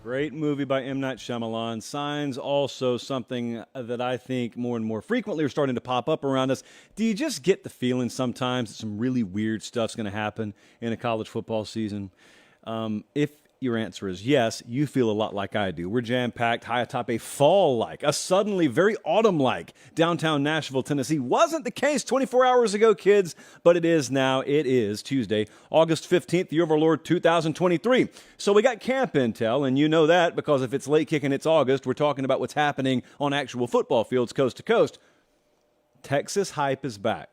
Great movie by M. Night Shyamalan. Signs also something that I think more and more frequently are starting to pop up around us. Do you just get the feeling sometimes that some really weird stuff's going to happen in a college football season? If your answer is yes, you feel a lot like I do. We're jam-packed high atop a fall-like, a suddenly very autumn-like downtown Nashville, Tennessee. Wasn't the case 24 hours ago, kids, but it is now. It is Tuesday, August 15th, year of our Lord 2023. So we got camp intel, and you know that because if it's late kick and it's August, we're talking about what's happening on actual football fields coast to coast. Texas hype is back,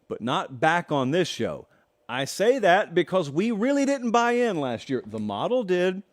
but not back on this show. I say that because we really didn't buy in last year. The model did.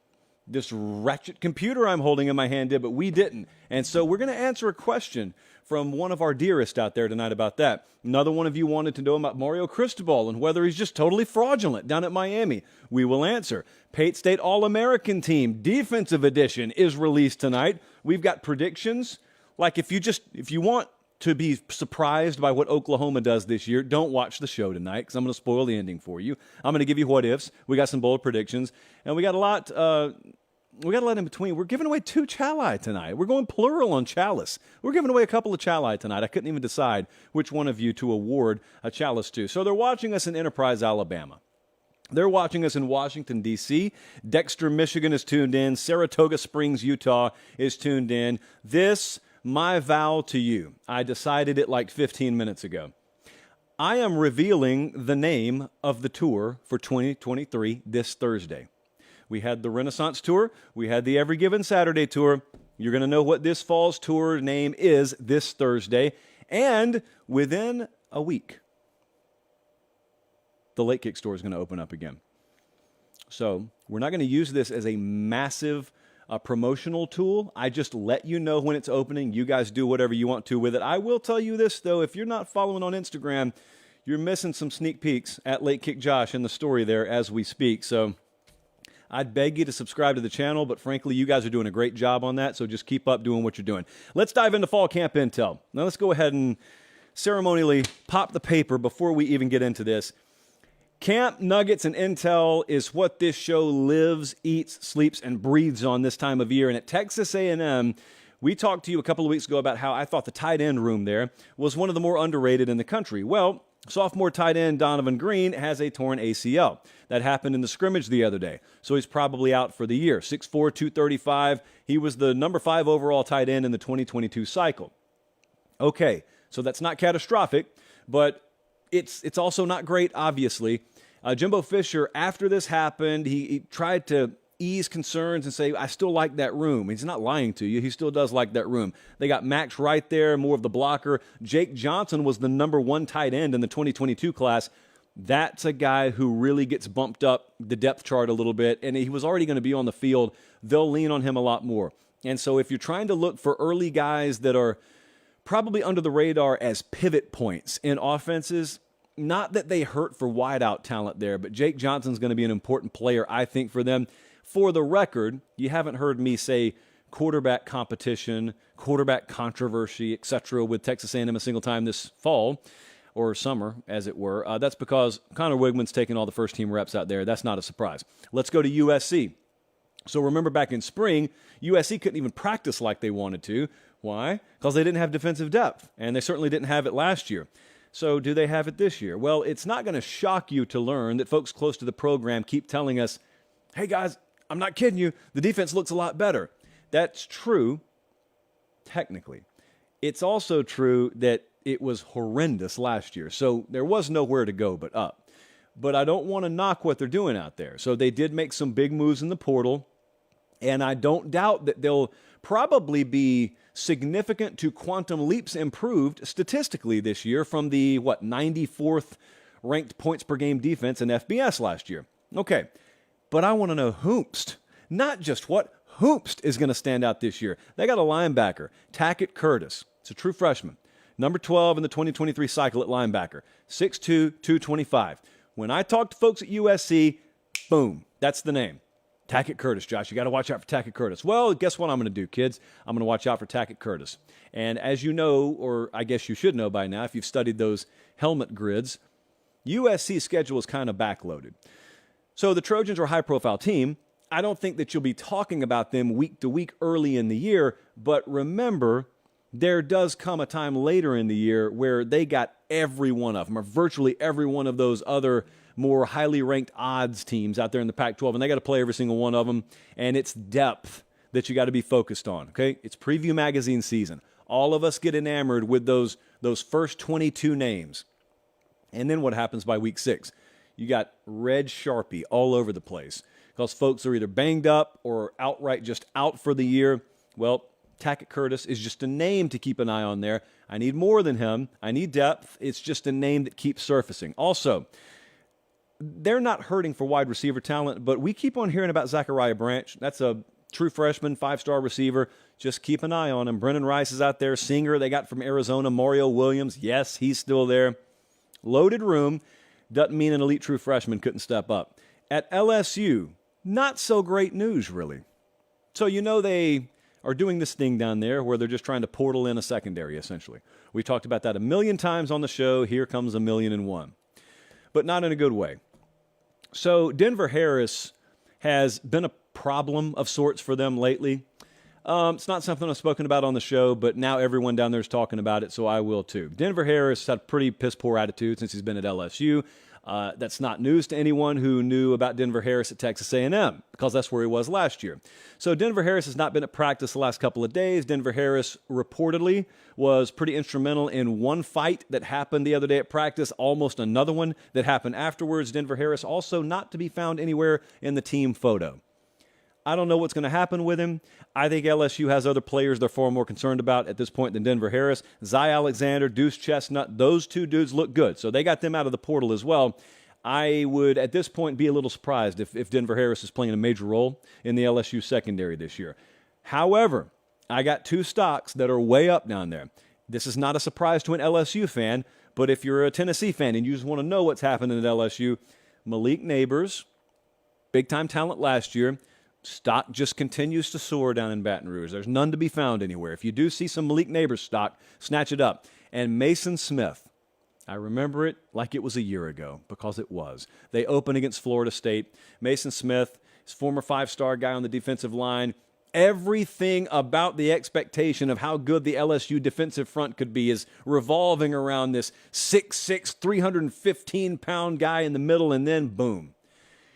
This wretched computer I'm holding in my hand did, but we didn't. And so we're going to answer a question from one of our dearest out there tonight about that. Another one of you wanted to know about Mario Cristobal and whether he's just totally fraudulent down at Miami. We will answer. Pate State All-American Team Defensive Edition is released tonight. We've got predictions. Like if you want to be surprised by what Oklahoma does this year, don't watch the show tonight because I'm going to spoil the ending for you. I'm going to give you what-ifs. We got some bold predictions, and we got a lot in between. We're giving away 2 chali tonight. We're going plural on chalice. We're giving away a couple of chali tonight. I couldn't even decide which one of you to award a chalice to. So they're watching us in Enterprise, Alabama. They're watching us in Washington, D.C. Dexter, Michigan is tuned in. Saratoga Springs, Utah is tuned in. This my vow to you, I decided it like 15 minutes ago. I am revealing the name of the tour for 2023 this Thursday. We had the Renaissance Tour. We had the Every Given Saturday Tour. You're going to know what this fall's tour name is this Thursday. And within a week, the Late Kick store is going to open up again. So we're not going to use this as a massive promotional tool. I just let you know when it's opening. You guys do whatever you want to with it. I will tell you this, though. If you're not following on Instagram, you're missing some sneak peeks at Late Kick Josh in the story there as we speak. So I'd beg you to subscribe to the channel, but frankly, you guys are doing a great job on that, so just keep up doing what you're doing. Let's dive into fall camp intel. Now let's go ahead and ceremonially pop the paper before we even get into this. Camp nuggets and intel is what this show lives, eats, sleeps, and breathes on this time of year. And at Texas A&M, we talked to you a couple of weeks ago about how I thought the tight end room there was one of the more underrated in the country. Well, sophomore tight end Donovan Green has a torn ACL. That happened in the scrimmage the other day, so he's probably out for the year. 6'4", 235. He was the number 5 overall tight end in the 2022 cycle. Okay, so that's not catastrophic, but it's also not great, obviously. Jimbo Fisher, after this happened, he tried to ease concerns and say, I still like that room. He's not lying to you. He still does like that room. They got Max right there, more of the blocker. Jake Johnson was the number 1 tight end in the 2022 class. That's a guy who really gets bumped up the depth chart a little bit, and he was already going to be on the field. They'll lean on him a lot more. And so if you're trying to look for early guys that are probably under the radar as pivot points in offenses, not that they hurt for wideout talent there, but Jake Johnson's going to be an important player, I think, for them. For the record, you haven't heard me say quarterback competition, quarterback controversy, etc. with Texas A&M a single time this fall or summer, as it were. That's because Connor Wigman's taking all the first-team reps out there. That's not a surprise. Let's go to USC. So remember back in spring, USC couldn't even practice like they wanted to. Why? Because they didn't have defensive depth, and they certainly didn't have it last year. So do they have it this year? Well, it's not going to shock you to learn that folks close to the program keep telling us, hey, guys, I'm not kidding you. The defense looks a lot better. That's true, technically. It's also true that it was horrendous last year. So there was nowhere to go but up. But I don't want to knock what they're doing out there. So they did make some big moves in the portal. And I don't doubt that they'll probably be significant to quantum leaps improved statistically this year from the, 94th ranked points per game defense in FBS last year. Okay, but I want to know whomst, not just what, whomst is going to stand out this year. They got a linebacker, Tackett Curtis. It's a true freshman. Number 12 in the 2023 cycle at linebacker, 6'2", 225. When I talk to folks at USC, boom, that's the name. Tackett Curtis, Josh. You got to watch out for Tackett Curtis. Well, guess what I'm going to do, kids? I'm going to watch out for Tackett Curtis. And as you know, or I guess you should know by now if you've studied those helmet grids, USC's schedule is kind of backloaded. So the Trojans are a high-profile team. I don't think that you'll be talking about them week to week early in the year, but remember, there does come a time later in the year where they got every one of them, or virtually every one of those other more highly ranked odds teams out there in the Pac-12, and they got to play every single one of them, and it's depth that you got to be focused on, okay? It's preview magazine season. All of us get enamored with those first 22 names. And then what happens by week 6? You got red Sharpie all over the place because folks are either banged up or outright just out for the year. Well, Tackett Curtis is just a name to keep an eye on there. I need more than him. I need depth. It's just a name that keeps surfacing. Also, they're not hurting for wide receiver talent, but we keep on hearing about Zachariah Branch. That's a true freshman, 5-star receiver. Just keep an eye on him. Brennan Rice is out there. Singer they got from Arizona. Mario Williams, yes, he's still there. Loaded room. Doesn't mean an elite true freshman couldn't step up. At LSU, not so great news, really. So you know they are doing this thing down there where they're just trying to portal in a secondary, essentially. We talked about that a million times on the show. Here comes 1,000,001. But not in a good way. So Denver Harris has been a problem of sorts for them lately. It's not something I've spoken about on the show, but now everyone down there is talking about it, so I will too. Denver Harris had a pretty piss-poor attitude since he's been at LSU. That's not news to anyone who knew about Denver Harris at Texas A&M, because that's where he was last year. So Denver Harris has not been at practice the last couple of days. Denver Harris reportedly was pretty instrumental in one fight that happened the other day at practice, almost another one that happened afterwards. Denver Harris also not to be found anywhere in the team photo. I don't know what's going to happen with him. I think LSU has other players they're far more concerned about at this point than Denver Harris. Zy Alexander, Deuce Chestnut, those two dudes look good. So they got them out of the portal as well. I would, at this point, be a little surprised if Denver Harris is playing a major role in the LSU secondary this year. However, I got 2 stocks that are way up down there. This is not a surprise to an LSU fan, but if you're a Tennessee fan and you just want to know what's happening at LSU, Malik Neighbors, big-time talent last year, stock just continues to soar down in Baton Rouge. There's none to be found anywhere. If you do see some Malik Neighbors stock, snatch it up. And Mason Smith, I remember it like it was a year ago, because it was. They open against Florida State. Mason Smith, his former 5-star guy on the defensive line. Everything about the expectation of how good the LSU defensive front could be is revolving around this 6'6", 315-pound guy in the middle, and then boom.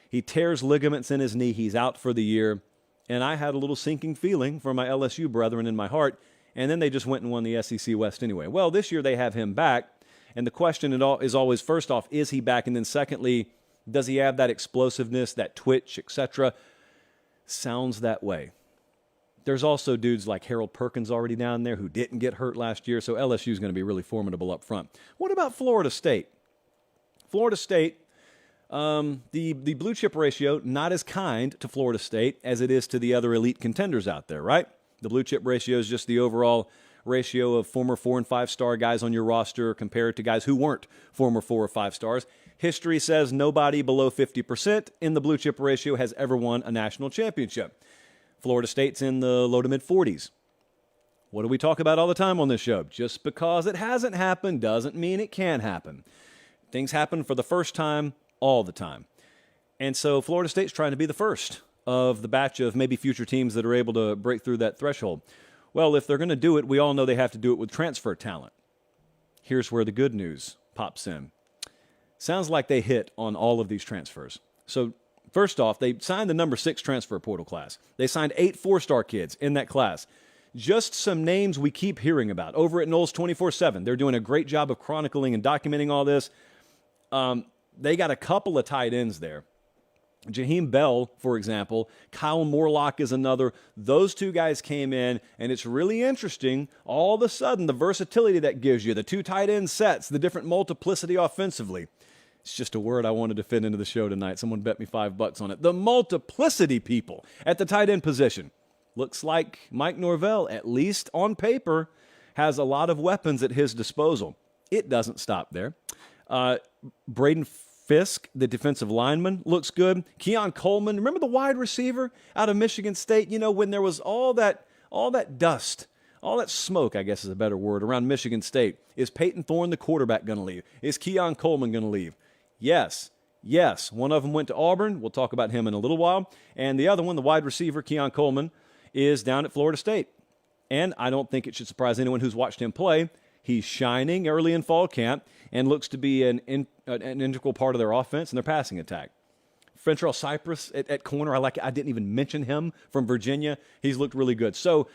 He tears ligaments in his knee. He's out for the year. And I had a little sinking feeling for my LSU brethren in my heart. And then they just went and won the SEC West anyway. Well, this year they have him back. And the question is always, first off, is he back? And then secondly, does he have that explosiveness, that twitch, etc.? Sounds that way. There's also dudes like Harold Perkins already down there who didn't get hurt last year. So LSU is going to be really formidable up front. What about Florida State? Florida State. The blue chip ratio, not as kind to Florida State as it is to the other elite contenders out there, right? The blue chip ratio is just the overall ratio of former 4- and 5-star guys on your roster compared to guys who weren't former 4 or 5 stars. History says nobody below 50% in the blue chip ratio has ever won a national championship. Florida State's in the low to mid 40s. What do we talk about all the time on this show? Just because it hasn't happened doesn't mean it can happen. Things happen for the first time all the time. And so Florida State's trying to be the first of the batch of maybe future teams that are able to break through that threshold. Well, if they're going to do it, we all know they have to do it with transfer talent. Here's where the good news pops in. Sounds like they hit on all of these transfers. So first off, they signed the number 6 transfer portal class. They signed 8 4-star kids in that class. Just some names we keep hearing about. Over at Knowles 24/7, they're doing a great job of chronicling and documenting all this. They got a couple of tight ends there. Jaheim Bell, for example. Kyle Morlock is another. Those 2 guys came in, and it's really interesting. All of a sudden, the versatility that gives you, the 2 tight end sets, the different multiplicity offensively. It's just a word I wanted to fit into the show tonight. Someone bet me $5 on it. The multiplicity, people, at the tight end position. Looks like Mike Norvell, at least on paper, has a lot of weapons at his disposal. It doesn't stop there. Braden Fisk, the defensive lineman, looks good. Keon Coleman, remember the wide receiver out of Michigan State? You know, when there was all that dust, all that smoke, I guess is a better word, around Michigan State. Is Peyton Thorne, the quarterback, going to leave? Is Keon Coleman going to leave? Yes. Yes, one of them went to Auburn. We'll talk about him in a little while. And the other one, the wide receiver, Keon Coleman, is down at Florida State. And I don't think it should surprise anyone who's watched him play. He's shining early in fall camp and looks to be an integral part of their offense and their passing attack. Frentrell Cypress at corner, I didn't even mention him from Virginia. He's looked really good. So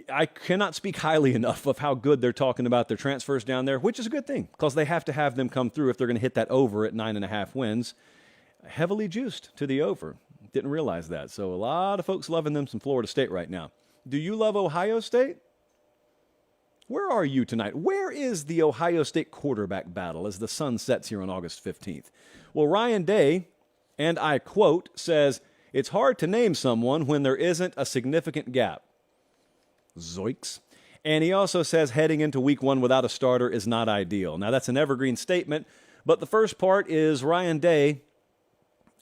I cannot speak highly enough of how good they're talking about their transfers down there, which is a good thing because they have to have them come through if they're going to hit that over at 9.5 wins. Heavily juiced to the over. Didn't realize that. So a lot of folks loving them some Florida State right now. Do you love Ohio State? Where are you tonight? Where is the Ohio State quarterback battle as the sun sets here on August 15th? Well, Ryan Day, and I quote, says, "It's hard to name someone when there isn't a significant gap." Zoinks. And he also says heading into week 1 without a starter is not ideal. Now, that's an evergreen statement, but the first part is Ryan Day,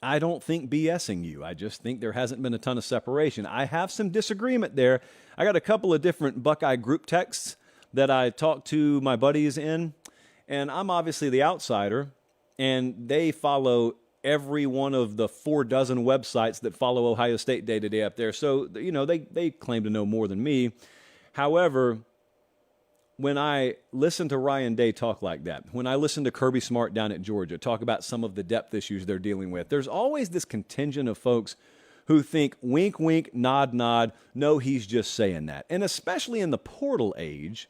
I don't think BSing you. I just think there hasn't been a ton of separation. I have some disagreement there. I got a couple of different Buckeye group texts that I talked to my buddies in, and I'm obviously the outsider, and they follow every one of the 4 dozen websites that follow Ohio State day to day up there. So, they claim to know more than me. However, when I listen to Ryan Day talk like that, when I listen to Kirby Smart down at Georgia talk about some of the depth issues they're dealing with, there's always this contingent of folks who think wink, wink, nod, nod, no, he's just saying that. And especially in the portal age,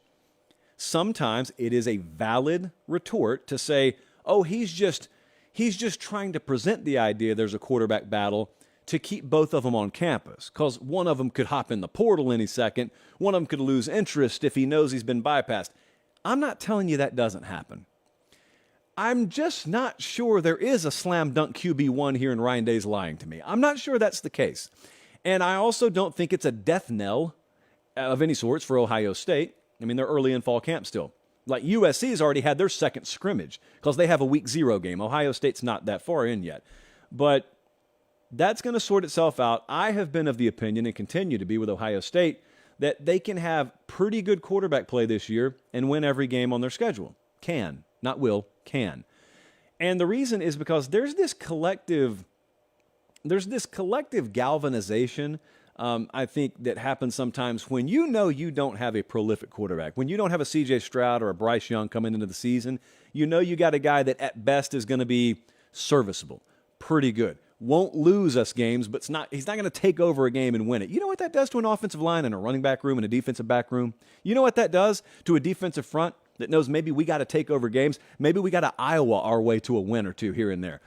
sometimes it is a valid retort to say, oh, he's just trying to present the idea there's a quarterback battle to keep both of them on campus, because one of them could hop in the portal any second. One of them could lose interest if he knows he's been bypassed. I'm not telling you that doesn't happen. I'm just not sure there is a slam dunk QB1 here, and Ryan Day's lying to me. I'm not sure that's the case. And I also don't think it's a death knell of any sorts for Ohio State. I mean, they're early in fall camp still. Like USC's already had their second scrimmage because they have a week 0 game. Ohio State's not that far in yet. But that's going to sort itself out. I have been of the opinion, and continue to be with Ohio State, that they can have pretty good quarterback play this year and win every game on their schedule. Can. Not will. Can. And the reason is because there's this collective galvanization, I think, that happens sometimes when you don't have a prolific quarterback. When you don't have a C.J. Stroud or a Bryce Young coming into the season, you got a guy that at best is going to be serviceable, pretty good. Won't lose us games, but he's not going to take over a game and win it. You know what that does to an offensive line and a running back room and a defensive back room? You know what that does to a defensive front that knows maybe we got to take over games? Maybe we got to Iowa our way to a win or two here and there.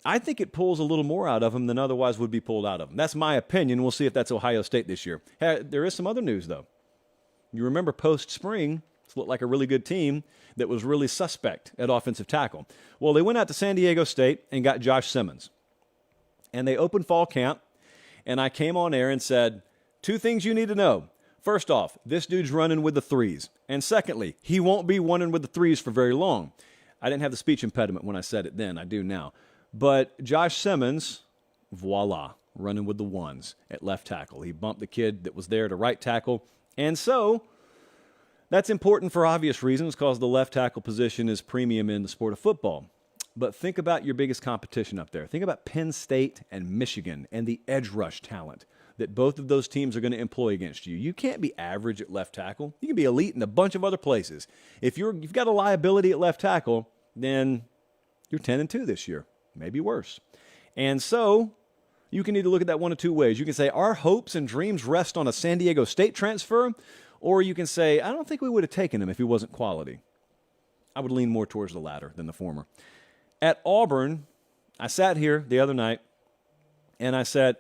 I think it pulls a little more out of them than otherwise would be pulled out of them. That's my opinion. We'll see if that's Ohio State this year. There is some other news, though. You remember post-spring, it looked like a really good team that was really suspect at offensive tackle. Well, they went out to San Diego State and got Josh Simmons. And they opened fall camp, and I came on air and said, 2 things you need to know. First off, this dude's running with the 3s. And secondly, he won't be running with the 3s for very long. I didn't have the speech impediment when I said it then. I do now. But Josh Simmons, voila, running with the 1s at left tackle. He bumped the kid that was there to right tackle. And so that's important for obvious reasons because the left tackle position is premium in the sport of football. But think about your biggest competition up there. Think about Penn State and Michigan and the edge rush talent that both of those teams are going to employ against you. You can't be average at left tackle. You can be elite in a bunch of other places. If you've got a liability at left tackle, then you're 10-2 this year, maybe worse. And so you can either look at that one of 2 ways. You can say our hopes and dreams rest on a San Diego State transfer, or you can say I don't think we would have taken him if he wasn't quality. I would lean more towards the latter than the former. At Auburn, I sat here the other night, and I said,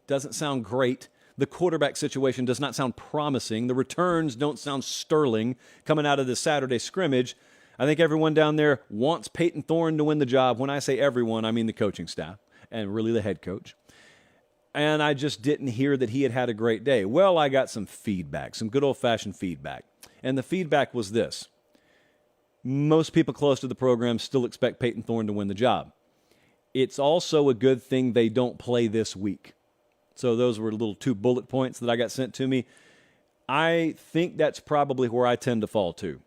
doesn't sound great. The quarterback situation does not sound promising. The returns don't sound sterling coming out of the Saturday scrimmage. I think everyone down there wants Peyton Thorne to win the job. When I say everyone, I mean the coaching staff and really the head coach. And I just didn't hear that he had a great day. Well, I got some feedback, some good old-fashioned feedback. And the feedback was this. Most people close to the program still expect Peyton Thorne to win the job. It's also a good thing they don't play this week. So those were little 2 bullet points that I got sent to me. I think that's probably where I tend to fall to.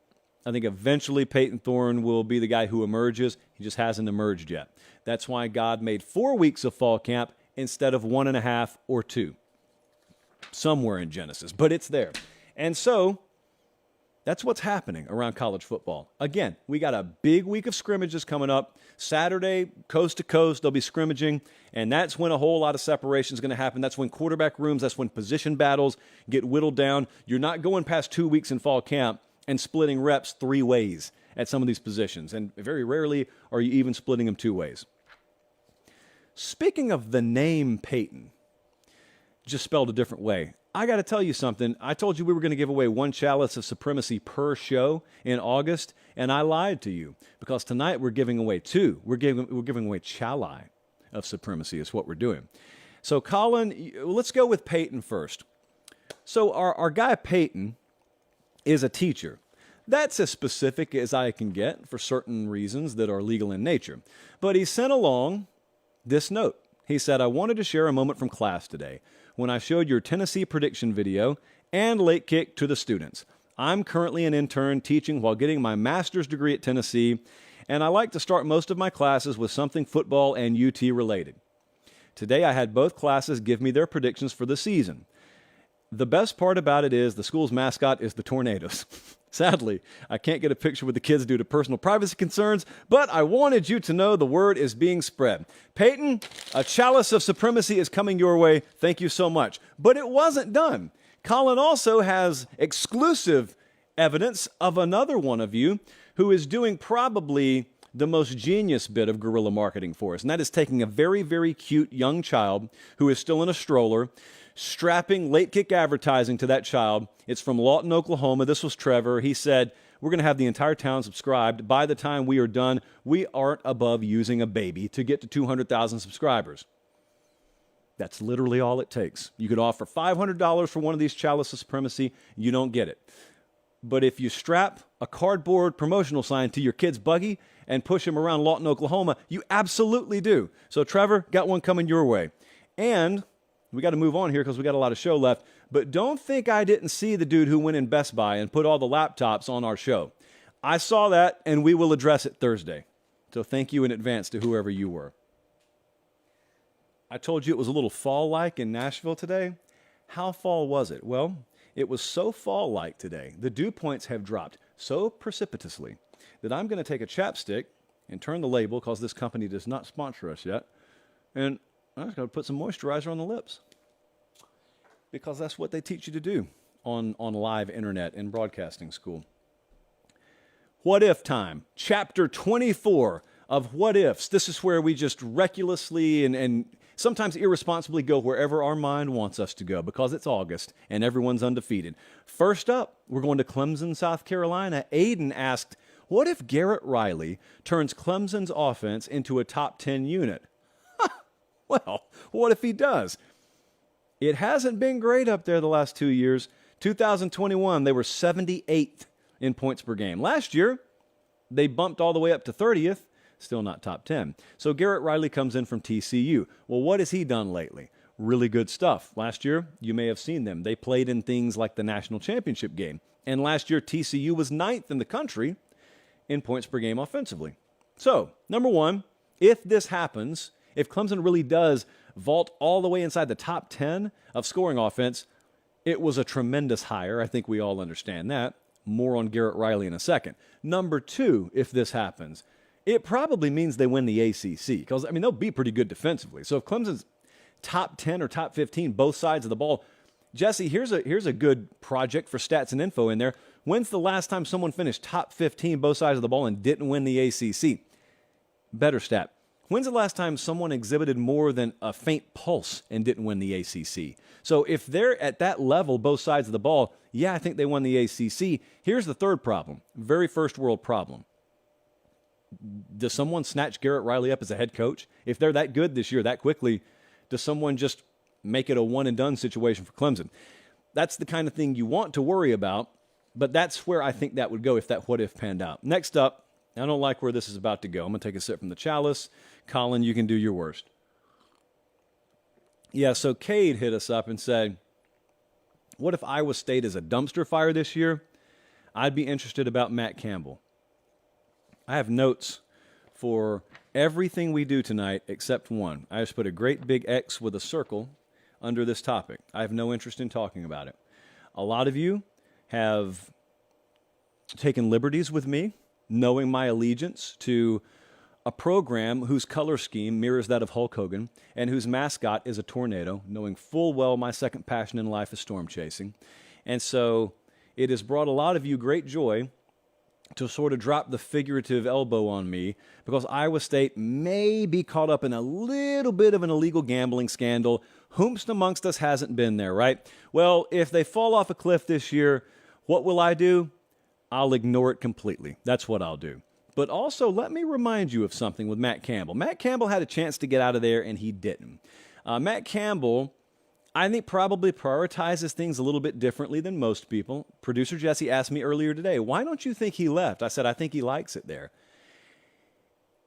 I think eventually Peyton Thorne will be the guy who emerges. He just hasn't emerged yet. That's why God made 4 weeks of fall camp instead of 1.5 or 2. Somewhere in Genesis, but it's there. And so that's what's happening around college football. Again, we got a big week of scrimmages coming up. Saturday, coast to coast, they'll be scrimmaging, and that's when a whole lot of separation is going to happen. That's when quarterback rooms, that's when position battles get whittled down. You're not going past 2 weeks in fall camp and splitting reps 3 ways at some of these positions, and very rarely are you even splitting them 2 ways. Speaking of the name Peyton, just spelled a different way, I got to tell you something. I told you we were going to give away 1 chalice of supremacy per show in August, and I lied to you because tonight we're giving away 2. We're giving away chalice of supremacy is what we're doing. So, Colin, let's go with Peyton first. So our guy Peyton is a teacher. That's as specific as I can get for certain reasons that are legal in nature. But he sent along this note. He said, I wanted to share a moment from class today when I showed your Tennessee prediction video and late kick to the students. I'm currently an intern teaching while getting my master's degree at Tennessee, and I like to start most of my classes with something football and UT related. Today I had both classes give me their predictions for the season. The best part about it is the school's mascot is the Tornadoes. Sadly, I can't get a picture with the kids due to personal privacy concerns, but I wanted you to know the word is being spread. Peyton, a chalice of supremacy is coming your way. Thank you so much. But it wasn't done. Colin also has exclusive evidence of another one of you who is doing probably the most genius bit of guerrilla marketing for us, and that is taking a very, very cute young child who is still in a stroller, strapping late kick advertising to that child. It's from Lawton, Oklahoma. This was Trevor. He said, we're going to have the entire town subscribed. By the time we are done, we aren't above using a baby to get to 200,000 subscribers. That's literally all it takes. You could offer $500 for one of these chalice of supremacy. You don't get it. But if you strap a cardboard promotional sign to your kid's buggy and push him around Lawton, Oklahoma, you absolutely do. So Trevor, got one coming your way. And we got to move on here because we got a lot of show left. But don't think I didn't see the dude who went in Best Buy and put all the laptops on our show. I saw that, and we will address it Thursday. So thank you in advance to whoever you were. I told you it was a little fall-like in Nashville today. How fall was it? Well, it was so fall-like today. The dew points have dropped so precipitously that I'm going to take a chapstick and turn the label, because this company does not sponsor us yet, and I'm just going to put some moisturizer on the lips, because that's what they teach you to do on live internet in broadcasting school. What If time, chapter 24 of What Ifs. This is where we just recklessly and sometimes irresponsibly go wherever our mind wants us to go, because it's August and everyone's undefeated. First up, we're going to Clemson, South Carolina. Aiden asked, what if Garrett Riley turns Clemson's offense into a top 10 unit? Well, what if he does? It hasn't been great up there the last 2 years. 2021, they were 78th in points per game. Last year, they bumped all the way up to 30th, still not top 10. So Garrett Riley comes in from TCU. Well, what has he done lately? Really good stuff. Last year, you may have seen them. They played in things like the national championship game. And last year, TCU was 9th in the country in points per game offensively. So, number one, if this happens, if Clemson really does vault all the way inside the top 10 of scoring offense, it was a tremendous hire. I think we all understand that. More on Garrett Riley in a second. Number two, if this happens, it probably means they win the ACC, because, I mean, they'll be pretty good defensively. So if Clemson's top 10 or top 15, both sides of the ball, Jesse, here's a good project for stats and info in there. When's the last time someone finished top 15, both sides of the ball, and didn't win the ACC? Better stat. When's the last time someone exhibited more than a faint pulse and didn't win the ACC? So if they're at that level, both sides of the ball, yeah, I think they won the ACC. Here's the third problem, very first world problem. Does someone snatch Garrett Riley up as a head coach? If they're that good this year, that quickly, does someone just make it a one-and-done situation for Clemson? That's the kind of thing you want to worry about, but that's where I think that would go if that what-if panned out. Next up, I don't like where this is about to go. I'm going to take a sip from the chalice. Colin, you can do your worst. Yeah, so Cade hit us up and said, what if Iowa State is a dumpster fire this year? I'd be interested about Matt Campbell. I have notes for everything we do tonight except one. I just put a great big X with a circle under this topic. I have no interest in talking about it. A lot of you have taken liberties with me, knowing my allegiance to a program whose color scheme mirrors that of Hulk Hogan and whose mascot is a tornado, knowing full well my second passion in life is storm chasing. And so it has brought a lot of you great joy to sort of drop the figurative elbow on me because Iowa State may be caught up in a little bit of an illegal gambling scandal. Whomst amongst us hasn't been there, right? Well, if they fall off a cliff this year, what will I do? I'll ignore it completely. That's what I'll do. But also, let me remind you of something with Matt Campbell. Matt Campbell had a chance to get out of there, and he didn't. Matt Campbell, I think, probably prioritizes things a little bit differently than most people. Producer Jesse asked me earlier today, why don't you think he left? I said, I think he likes it there.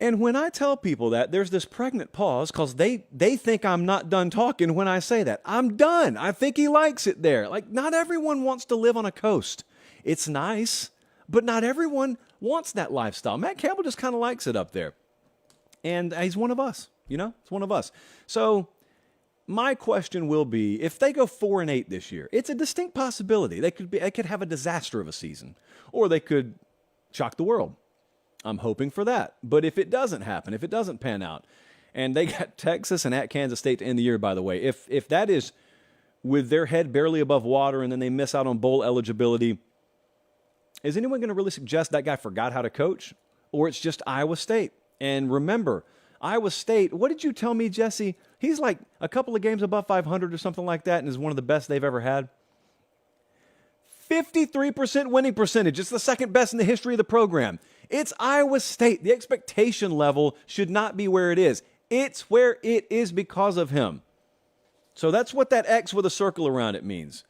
And when I tell people that, there's this pregnant pause because they think I'm not done talking when I say that. I'm done. I think he likes it there. Like, not everyone wants to live on a coast. It's nice, but not everyone wants that lifestyle. Matt Campbell just kind of likes it up there. And he's one of us, you know? It's one of us. So my question will be, if they go 4-8 this year, it's a distinct possibility. They could have a disaster of a season, or they could shock the world. I'm hoping for that. But if it doesn't happen, if it doesn't pan out, and they got Texas and at Kansas State to end the year, by the way, if that is with their head barely above water and then they miss out on bowl eligibility, is anyone going to really suggest that guy forgot how to coach? Or it's just Iowa State? And remember, Iowa State, what did you tell me, Jesse? He's like a couple of games above 500 or something like that and is one of the best they've ever had. 53% winning percentage. It's the second best in the history of the program. It's Iowa State. The expectation level should not be where it is. It's where it is because of him. So that's what that X with a circle around it means.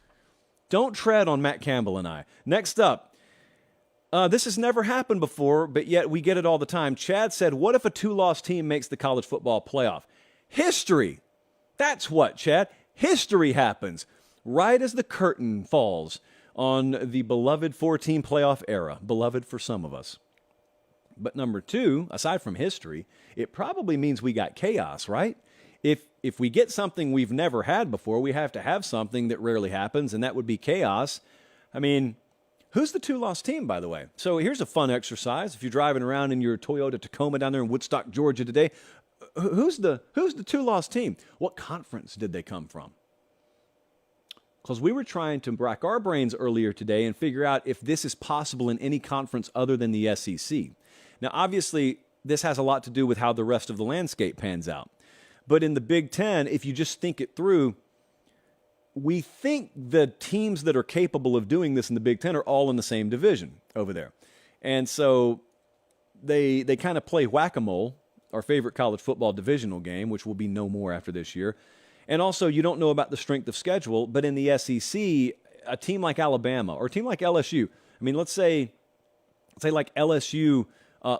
Don't tread on Matt Campbell and I. Next up, this has never happened before, but yet we get it all the time. Chad said, what if a 2-loss team makes the college football playoff? History. That's what, Chad. History happens right as the curtain falls on the beloved 4-team playoff era. Beloved for some of us. But number two, aside from history, it probably means we got chaos, right? If we get something we've never had before, we have to have something that rarely happens, and that would be chaos. I mean, who's the 2-loss team, by the way? So here's a fun exercise. If you're driving around in your Toyota Tacoma down there in Woodstock, Georgia today, who's the 2-loss team? What conference did they come from? Because we were trying to rack our brains earlier today and figure out if this is possible in any conference other than the SEC. Now, obviously, this has a lot to do with how the rest of the landscape pans out. But in the Big Ten, if you just think it through, we think the teams that are capable of doing this in the Big Ten are all in the same division over there. And so they kind of play whack-a-mole, our favorite college football divisional game, which will be no more after this year. And also, you don't know about the strength of schedule, but in the SEC, a team like Alabama or a team like LSU, I mean, let's say like LSU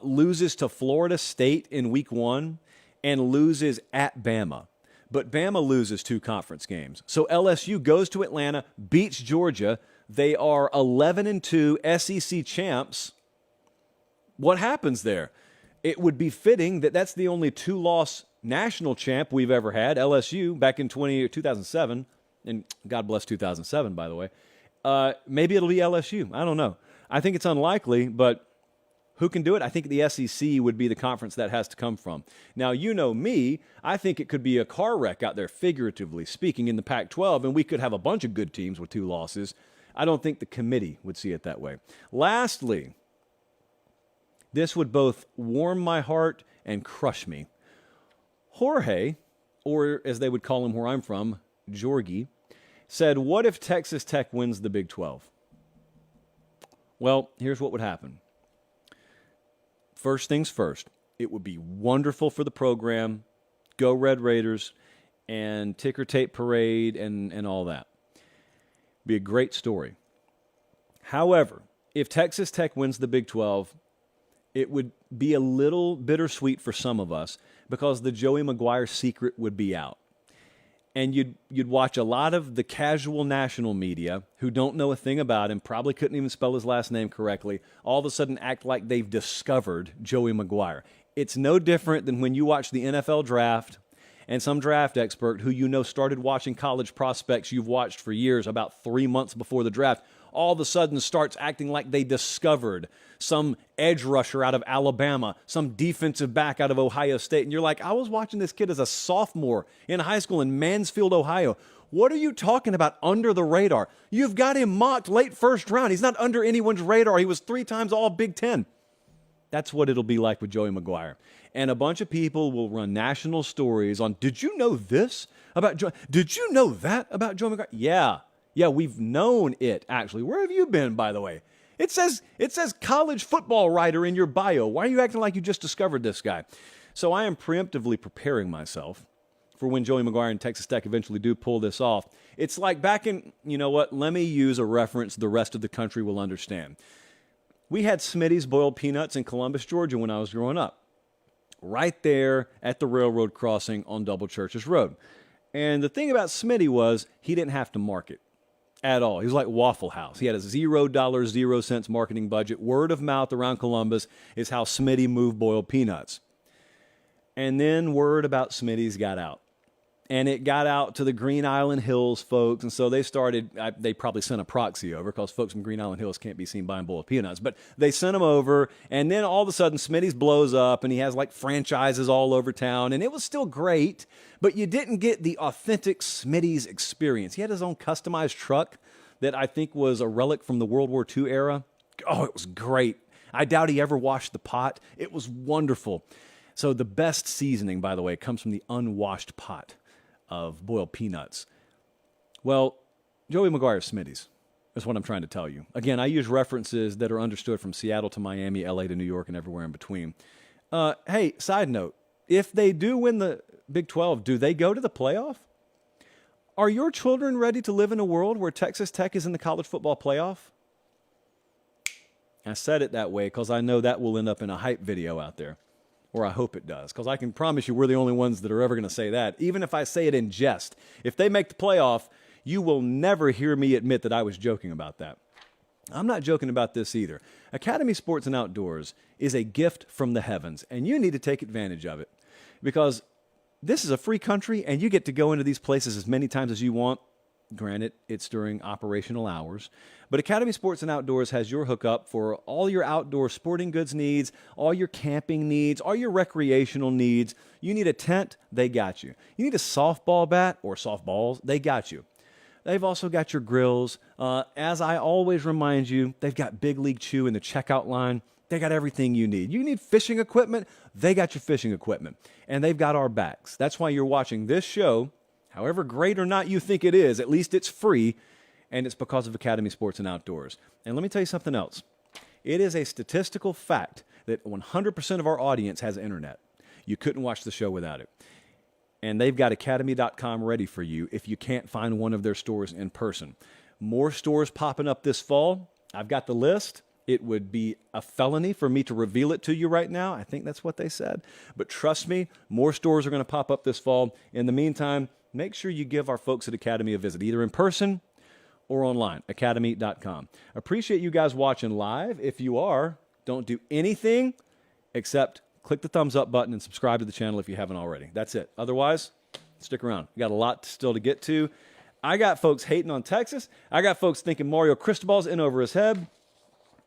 loses to Florida State in week 1 and loses at Bama. But Bama loses 2 conference games. So LSU goes to Atlanta, beats Georgia. They are 11-2 SEC champs. What happens there? It would be fitting that that's the only 2-loss national champ we've ever had, LSU, back in 2007. And God bless 2007, by the way. Maybe it'll be LSU. I don't know. I think it's unlikely, but who can do it? I think the SEC would be the conference that has to come from. Now, you know me. I think it could be a car wreck out there, figuratively speaking, in the Pac-12, and we could have a bunch of good teams with 2 losses. I don't think the committee would see it that way. Lastly, this would both warm my heart and crush me. Jorge, or as they would call him where I'm from, Jorgie, said, what if Texas Tech wins the Big 12? Well, here's what would happen. First things first, it would be wonderful for the program, go Red Raiders, and ticker tape parade and all that. Be a great story. However, if Texas Tech wins the Big 12, it would be a little bittersweet for some of us because the Joey Maguire secret would be out. and you'd watch a lot of the casual national media who don't know a thing about him, probably couldn't even spell his last name correctly, all of a sudden act like they've discovered Joey Maguire. It's no different than when you watch the NFL draft and some draft expert who you know started watching college prospects you've watched for years about 3 months before the draft all of a sudden starts acting like they discovered some edge rusher out of Alabama, some defensive back out of Ohio State. And you're like, I was watching this kid as a sophomore in high school in Mansfield, Ohio. What are you talking about under the radar? You've got him mocked late first round. He's not under anyone's radar. He was 3 times all Big Ten. That's what it'll be like with Joey Maguire. And a bunch of people will run national stories on, did you know this about Joey? Did you know that about Joey Maguire? Yeah, we've known it, actually. Where have you been, by the way? It says college football writer in your bio. Why are you acting like you just discovered this guy? So I am preemptively preparing myself for when Joey Maguire and Texas Tech eventually do pull this off. It's like back in, you know what, let me use a reference the rest of the country will understand. We had Smitty's Boiled Peanuts in Columbus, Georgia when I was growing up, right there at the railroad crossing on Double Churches Road. And the thing about Smitty was he didn't have to market at all. He was like Waffle House. He had a $0, 0 cents marketing budget. Word of mouth around Columbus is how Smitty moved boiled peanuts. And then word about Smitty's got out. And it got out to the Green Island Hills folks. And so they started, they probably sent a proxy over because folks from Green Island Hills can't be seen buying boiled peanuts. But they sent them over. And then all of a sudden, Smitty's blows up and he has like franchises all over town. And it was still great, but you didn't get the authentic Smitty's experience. He had his own customized truck that I think was a relic from the World War II era. Oh, it was great. I doubt he ever washed the pot. It was wonderful. So the best seasoning, by the way, comes from the unwashed pot of boiled peanuts. Well, Joey Maguire Smitty's. That's what I'm trying to tell you. Again, I use references that are understood from Seattle to Miami, LA to New York, and everywhere in between. Hey, side note, if they do win the Big 12, do they go to the playoff? Are your children ready to live in a world where Texas Tech is in the college football playoff? I said it that way because I know that will end up in a hype video out there. Or I hope it does, because I can promise you we're the only ones that are ever going to say that. Even if I say it in jest, if they make the playoff, you will never hear me admit that I was joking about that. I'm not joking about this either. Academy Sports and Outdoors is a gift from the heavens, and you need to take advantage of it, because this is a free country, and you get to go into these places as many times as you want. Granted, it's during operational hours. But Academy Sports and Outdoors has your hookup for all your outdoor sporting goods needs, all your camping needs, all your recreational needs. You need a tent, they got you. You need a softball bat or softballs, they got you. They've also got your grills. As I always remind you, they've got Big League Chew in the checkout line. They got everything you need. You need fishing equipment, they got your fishing equipment. And they've got our backs. That's why you're watching this show. However great or not you think it is, at least it's free, and it's because of Academy Sports and Outdoors. And let me tell you something else. It is a statistical fact that 100% of our audience has internet. You couldn't watch the show without it. And they've got academy.com ready for you if you can't find one of their stores in person. More stores popping up this fall. I've got the list. It would be a felony for me to reveal it to you right now. I think that's what they said. But trust me, more stores are going to pop up this fall. In the meantime, make sure you give our folks at Academy a visit, either in person or online, academy.com. Appreciate you guys watching live. If you are, don't do anything except click the thumbs up button and subscribe to the channel if you haven't already. That's it. Otherwise, stick around. We got a lot still to get to. I got folks hating on Texas. I got folks thinking Mario Cristobal's in over his head.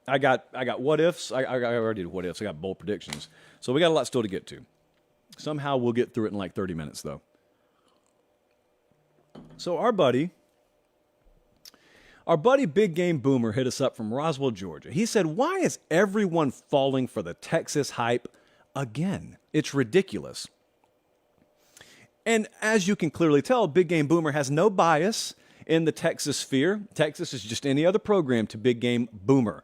I got what-ifs. I already did what-ifs. I got bold predictions. So we got a lot still to get to. Somehow we'll get through it in like 30 minutes, though. So our buddy Big Game Boomer hit us up from Roswell, Georgia. He said, why is everyone falling for the Texas hype again? It's ridiculous. And as you can clearly tell, Big Game Boomer has no bias in the Texas sphere. Texas is just any other program to Big Game Boomer.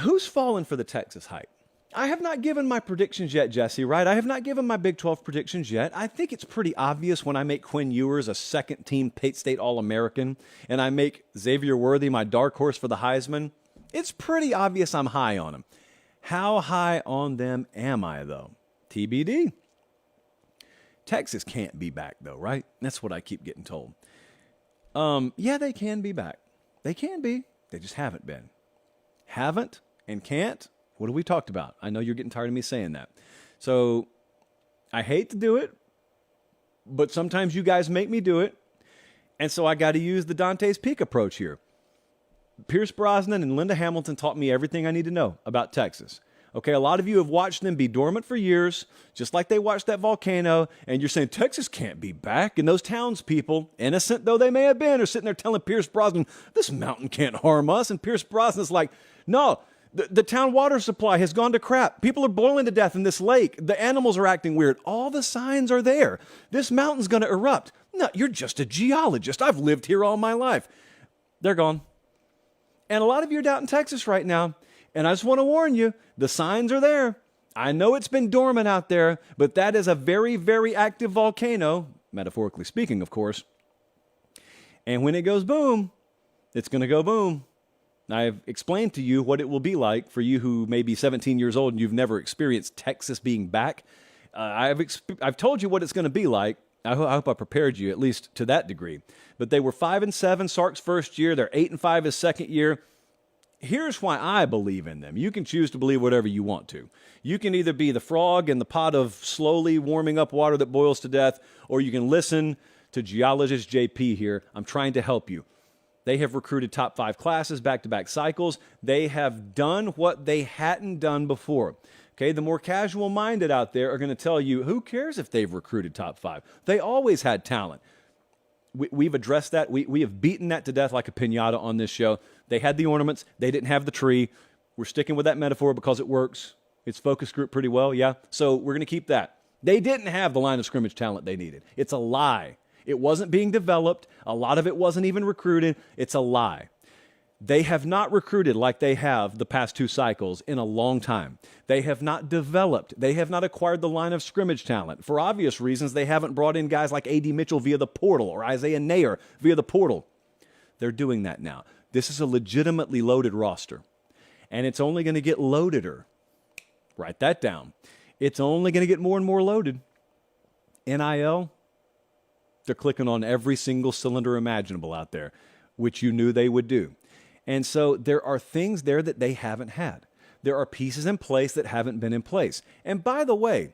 Who's fallen for the Texas hype? I have not given my predictions yet, Jesse, right? I have not given my Big 12 predictions yet. I think it's pretty obvious when I make Quinn Ewers a second-team Pate State All-American and I make Xavier Worthy my dark horse for the Heisman. It's pretty obvious I'm high on him. How high on them am I, though? TBD. Texas can't be back, though, right? That's what I keep getting told. Yeah, they can be back. They can be. They just haven't been. Haven't and can't? What have we talked about? I know you're getting tired of me saying that. So I hate to do it, but sometimes you guys make me do it. And so I got to use the Dante's Peak approach here. Pierce Brosnan and Linda Hamilton taught me everything I need to know about Texas. Okay, a lot of you have watched them be dormant for years, just like they watched that volcano, and you're saying, Texas can't be back. And those townspeople, innocent though they may have been, are sitting there telling Pierce Brosnan, this mountain can't harm us. And Pierce Brosnan's like, no, the town water supply has gone to crap. People are boiling to death in this lake. The animals are acting weird. All the signs are there. This mountain's going to erupt. No, you're just a geologist. I've lived here all my life. They're gone. And a lot of you are doubting Texas right now. And I just want to warn you, the signs are there. I know it's been dormant out there, but that is a very, very active volcano, metaphorically speaking, of course. And when it goes boom, it's going to go boom. I've explained to you what it will be like for you who may be 17 years old and you've never experienced Texas being back. I've told you what it's going to be like. I hope I prepared you at least to that degree. But they were 5-7 Sark's first year. They're 8-5 his second year. Here's why I believe in them. You can choose to believe whatever you want to. You can either be the frog in the pot of slowly warming up water that boils to death, or you can listen to geologist JP here. I'm trying to help you. They have recruited top 5 classes, back-to-back cycles. They have done what they hadn't done before. Okay, the more casual-minded out there are going to tell you, who cares if they've recruited top 5? They always had talent. We've addressed that. We have beaten that to death like a piñata on this show. They had the ornaments. They didn't have the tree. We're sticking with that metaphor because it works. It's focus group pretty well, yeah? So we're going to keep that. They didn't have the line of scrimmage talent they needed. It's a lie. It wasn't being developed. A lot of it wasn't even recruited. It's a lie. They have not recruited like they have the past 2 cycles in a long time. They have not developed. They have not acquired the line of scrimmage talent. For obvious reasons, they haven't brought in guys like A.D. Mitchell via the portal or Isaiah Nair via the portal. They're doing that now. This is a legitimately loaded roster, and it's only going to get loadeder. Write that down. It's only going to get more and more loaded. NIL, they're clicking on every single cylinder imaginable out there, which you knew they would do. And so there are things there that they haven't had. There are pieces in place that haven't been in place. And by the way,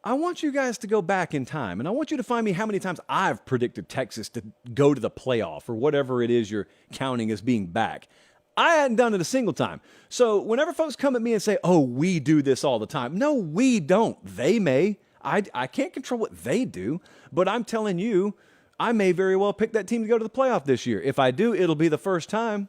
I want you guys to go back in time, and I want you to find me how many times I've predicted Texas to go to the playoff or whatever it is you're counting as being back. I hadn't done it a single time. So whenever folks come at me and say, oh, we do this all the time. No, we don't. They may. I can't control what they do, but I'm telling you, I may very well pick that team to go to the playoff this year. If I do, it'll be the first time.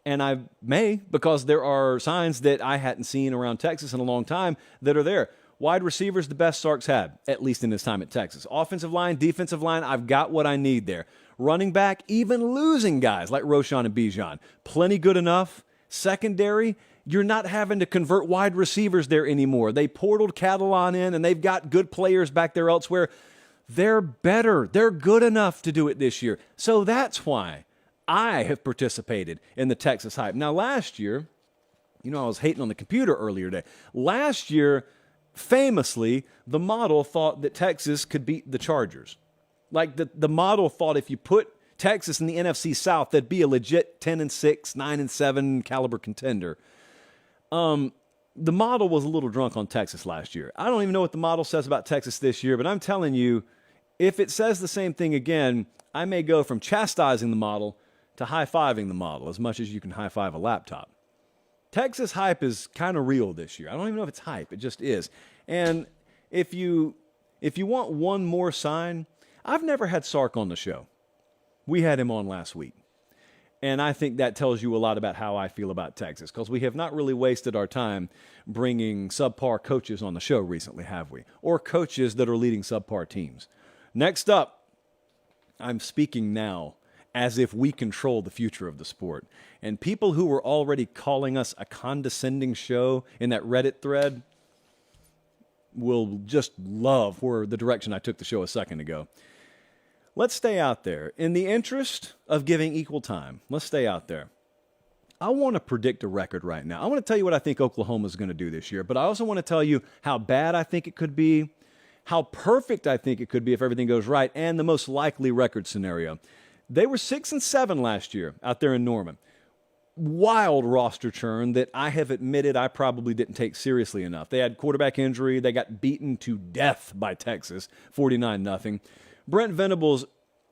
And I may, because there are signs that I hadn't seen around Texas in a long time that are there. Wide receivers, the best Sark's had, at least in his time at Texas. Offensive line, defensive line, I've got what I need there. Running back, even losing guys like Roschon and Bijan, plenty good enough. Secondary, you're not having to convert wide receivers there anymore. They portaled Catalan in, and they've got good players back there elsewhere. They're better. They're good enough to do it this year. So that's why I have participated in the Texas hype. Now, last year, I was hating on the computer earlier today. Last year, famously, the model thought that Texas could beat the Chargers. Like the model thought if you put Texas in the NFC South, that'd be a legit 10-6, 9-7 caliber contender. The model was a little drunk on Texas last year. I don't even know what the model says about Texas this year, but I'm telling you, if it says the same thing again, I may go from chastising the model to high-fiving the model as much as you can high-five a laptop. Texas hype is kind of real this year. I don't even know if it's hype. It just is. And if you want one more sign, I've never had Sark on the show. We had him on last week. And I think that tells you a lot about how I feel about Texas, because we have not really wasted our time bringing subpar coaches on the show recently, have we? Or coaches that are leading subpar teams. Next up, I'm speaking now as if we control the future of the sport. And people who were already calling us a condescending show in that Reddit thread will just love the direction I took the show a second ago. Let's stay out there. In the interest of giving equal time, let's stay out there. I want to predict a record right now. I want to tell you what I think Oklahoma is going to do this year, but I also want to tell you how bad I think it could be, how perfect I think it could be if everything goes right, and the most likely record scenario. They were 6-7 last year out there in Norman. Wild roster churn that I have admitted I probably didn't take seriously enough. They had quarterback injury. They got beaten to death by Texas, 49-0. Brent Venables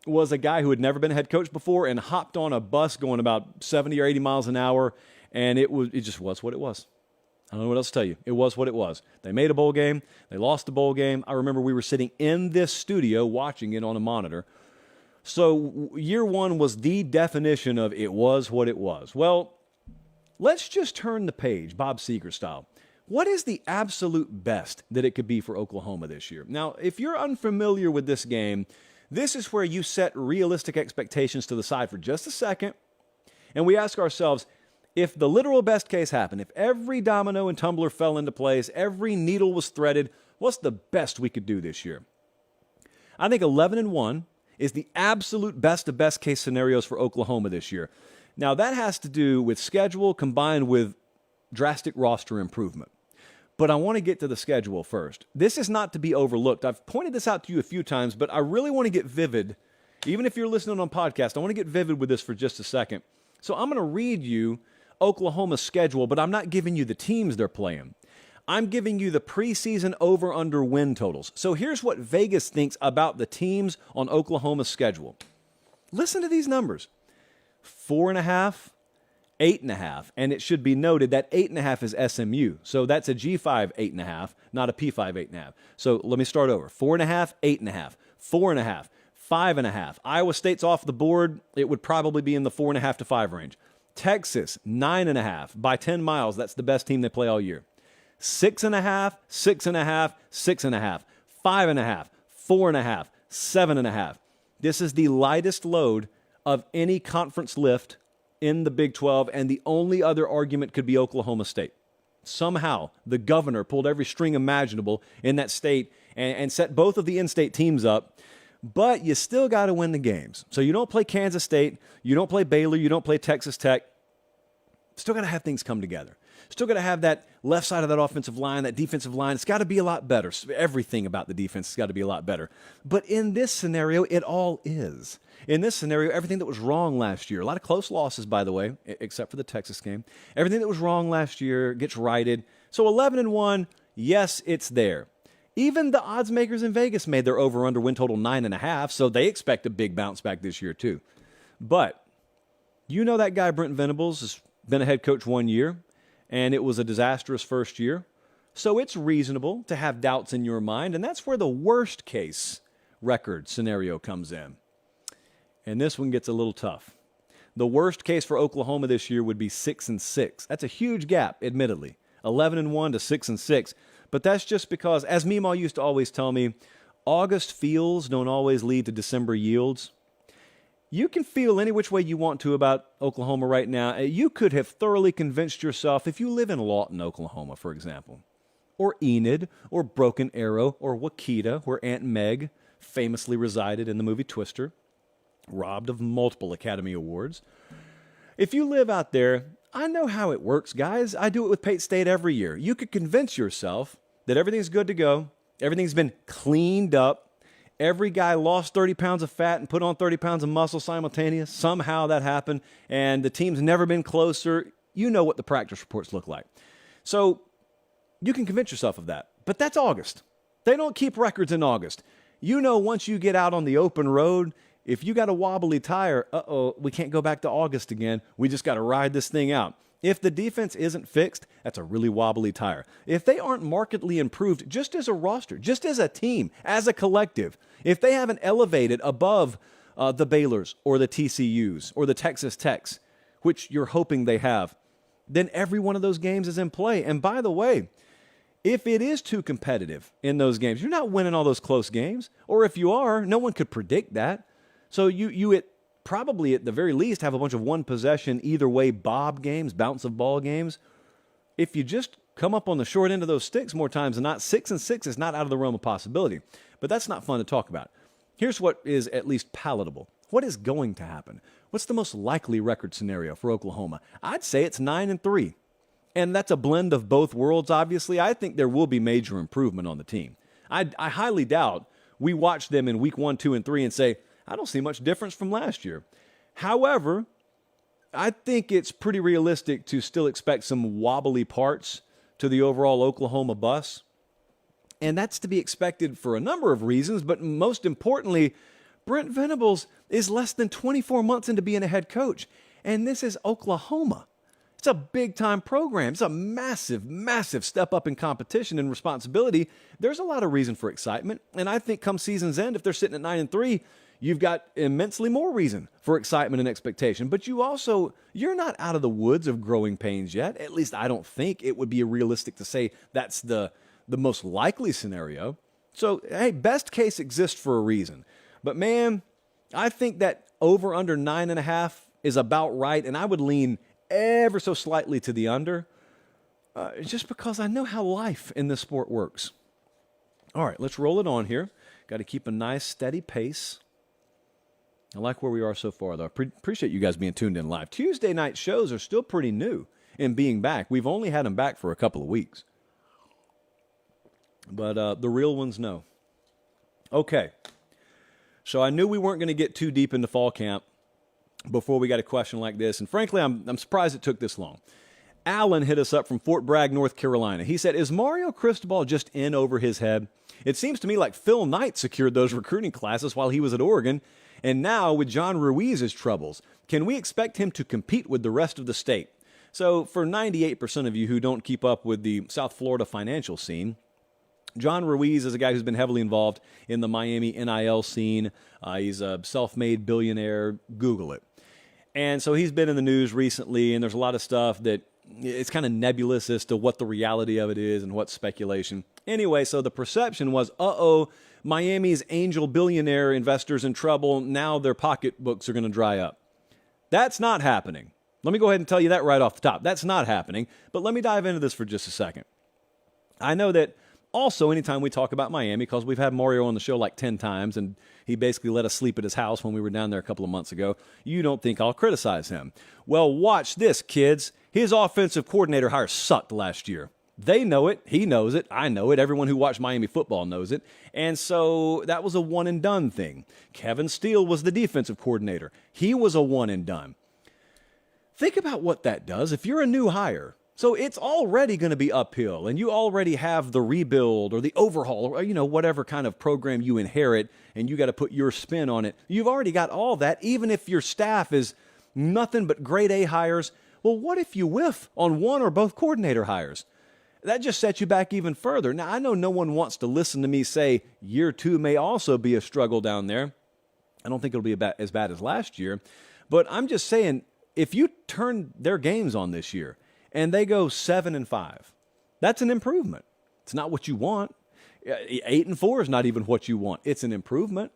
was a guy who had never been a head coach before and hopped on a bus going about 70 or 80 miles an hour, and it just was what it was. I don't know what else to tell you. It was what it was. They made a bowl game. They lost the bowl game. I remember we were sitting in this studio watching it on a monitor. So year one was the definition of it was what it was. Well, let's just turn the page, Bob Seger style. What is the absolute best that it could be for Oklahoma this year? Now, if you're unfamiliar with this game, this is where you set realistic expectations to the side for just a second, and we ask ourselves, if the literal best case happened, if every domino and tumbler fell into place, every needle was threaded, what's the best we could do this year? I think 11-1 is the absolute best of best case scenarios for Oklahoma this year. Now, that has to do with schedule combined with drastic roster improvement. But I want to get to the schedule first. This is not to be overlooked. I've pointed this out to you a few times, but I really want to get vivid. Even if you're listening on podcast, I want to get vivid with this for just a second. So I'm going to read you Oklahoma's schedule, but I'm not giving you the teams they're playing. I'm giving you the preseason over-under win totals. So here's what Vegas thinks about the teams on Oklahoma's schedule. Listen to these numbers. 4.5, 8.5, and it should be noted that 8.5 is SMU. So that's a G5 8.5, not a P5 8.5. So let me start over. 4.5, 8.5, 4.5, 5.5. Iowa State's off the board. It would probably be in the 4.5 to 5 range. Texas, 9.5 by 10 miles. That's the best team they play all year. 6.5, 6.5, 6.5, 5.5, 4.5, 7.5. This is the lightest load of any conference lift in the Big 12, and the only other argument could be Oklahoma State. Somehow, the governor pulled every string imaginable in that state and set both of the in-state teams up, but you still got to win the games. So you don't play Kansas State, you don't play Baylor, you don't play Texas Tech. Still got to have things come together. Still got to have that left side of that offensive line, that defensive line. It's got to be a lot better. Everything about the defense has got to be a lot better. But in this scenario, it all is. In this scenario, everything that was wrong last year, a lot of close losses, by the way, except for the Texas game. Everything that was wrong last year gets righted. So 11-1, yes, it's there. Even the odds makers in Vegas made their over-under win total 9.5, so they expect a big bounce back this year too. But you know that guy Brent Venables has been a head coach 1 year, and it was a disastrous first year. So it's reasonable to have doubts in your mind, and that's where the worst case record scenario comes in. And this one gets a little tough. The worst case for Oklahoma this year would be 6-6. That's a huge gap, admittedly. 11-1 to 6-6. But that's just because, as Meemaw used to always tell me, August feels don't always lead to December yields. You can feel any which way you want to about Oklahoma right now. You could have thoroughly convinced yourself if you live in Lawton, Oklahoma, for example, or Enid, or Broken Arrow, or Wakita, where Aunt Meg famously resided in the movie Twister, robbed of multiple Academy Awards. If you live out there, I know how it works, guys. I do it with Pate State every year. You could convince yourself that everything's good to go, everything's been cleaned up, every guy lost 30 pounds of fat and put on 30 pounds of muscle simultaneous. Somehow that happened, and the team's never been closer. You know what the practice reports look like. So you can convince yourself of that. But that's August. They don't keep records in August. You know once you get out on the open road, if you got a wobbly tire, we can't go back to August again. We just got to ride this thing out. If the defense isn't fixed, that's a really wobbly tire. If they aren't markedly improved just as a roster, just as a team, as a collective, if they haven't elevated above the Baylors or the TCUs or the Texas Techs, which you're hoping they have, then every one of those games is in play. And by the way, if it is too competitive in those games, you're not winning all those close games. Or if you are, no one could predict that. So you probably at the very least have a bunch of one-possession, either-way bob games, bounce of ball games. If you just come up on the short end of those sticks more times than not, 6-6 is not out of the realm of possibility. But that's not fun to talk about. Here's what is at least palatable. What is going to happen? What's the most likely record scenario for Oklahoma? I'd say it's 9-3. And that's a blend of both worlds, obviously. I think there will be major improvement on the team. I highly doubt we watch them in week 1, 2, and 3 and say, I don't see much difference from last year. However, I think it's pretty realistic to still expect some wobbly parts to the overall Oklahoma bus. And that's to be expected for a number of reasons, but most importantly, Brent Venables is less than 24 months into being a head coach. And this is Oklahoma. It's a big-time program. It's a massive, massive step up in competition and responsibility. There's a lot of reason for excitement. And I think come season's end, if they're sitting at 9-3, you've got immensely more reason for excitement and expectation. But you're not out of the woods of growing pains yet. At least I don't think it would be realistic to say that's the most likely scenario. So, hey, best case exists for a reason. But man, I think that over under 9.5 is about right. And I would lean ever so slightly to the under, just because I know how life in this sport works. All right, let's roll it on here. Got to keep a nice, steady pace. I like where we are so far, though. Appreciate you guys being tuned in live. Tuesday night shows are still pretty new in being back. We've only had them back for a couple of weeks. But the real ones know. Okay. So I knew we weren't going to get too deep into fall camp before we got a question like this. And frankly, I'm surprised it took this long. Alan hit us up from Fort Bragg, North Carolina. He said, is Mario Cristobal just in over his head? It seems to me like Phil Knight secured those recruiting classes while he was at Oregon. And now with John Ruiz's troubles, can we expect him to compete with the rest of the state? So for 98% of you who don't keep up with the South Florida financial scene, John Ruiz is a guy who's been heavily involved in the Miami NIL scene. He's a self-made billionaire. Google it. And so he's been in the news recently, and there's a lot of stuff that it's kind of nebulous as to what the reality of it is and what's speculation. Anyway, so the perception was, Miami's angel billionaire investors in trouble. Now their pocketbooks are going to dry up. That's not happening. Let me go ahead and tell you that right off the top. That's not happening. But let me dive into this for just a second. I know that also, anytime we talk about Miami, because we've had Mario on the show like 10 times, and he basically let us sleep at his house when we were down there a couple of months ago, you don't think I'll criticize him. Well, watch this, kids. His offensive coordinator hire sucked last year. They know it. He knows it. I know it. Everyone who watched Miami football knows it. And so that was a one-and-done thing. Kevin Steele was the defensive coordinator. He was a one-and-done. Think about what that does. If you're a new hire, so it's already going to be uphill, and you already have the rebuild or the overhaul or, whatever kind of program you inherit, and you got to put your spin on it. You've already got all that, even if your staff is nothing but grade A hires. Well, what if you whiff on one or both coordinator hires? That just sets you back even further. Now, I know no one wants to listen to me say year 2 may also be a struggle down there. I don't think it'll be as bad as last year. But I'm just saying, if you turn their games on this year and they go 7-5, that's an improvement. It's not what you want. 8-4 is not even what you want. It's an improvement.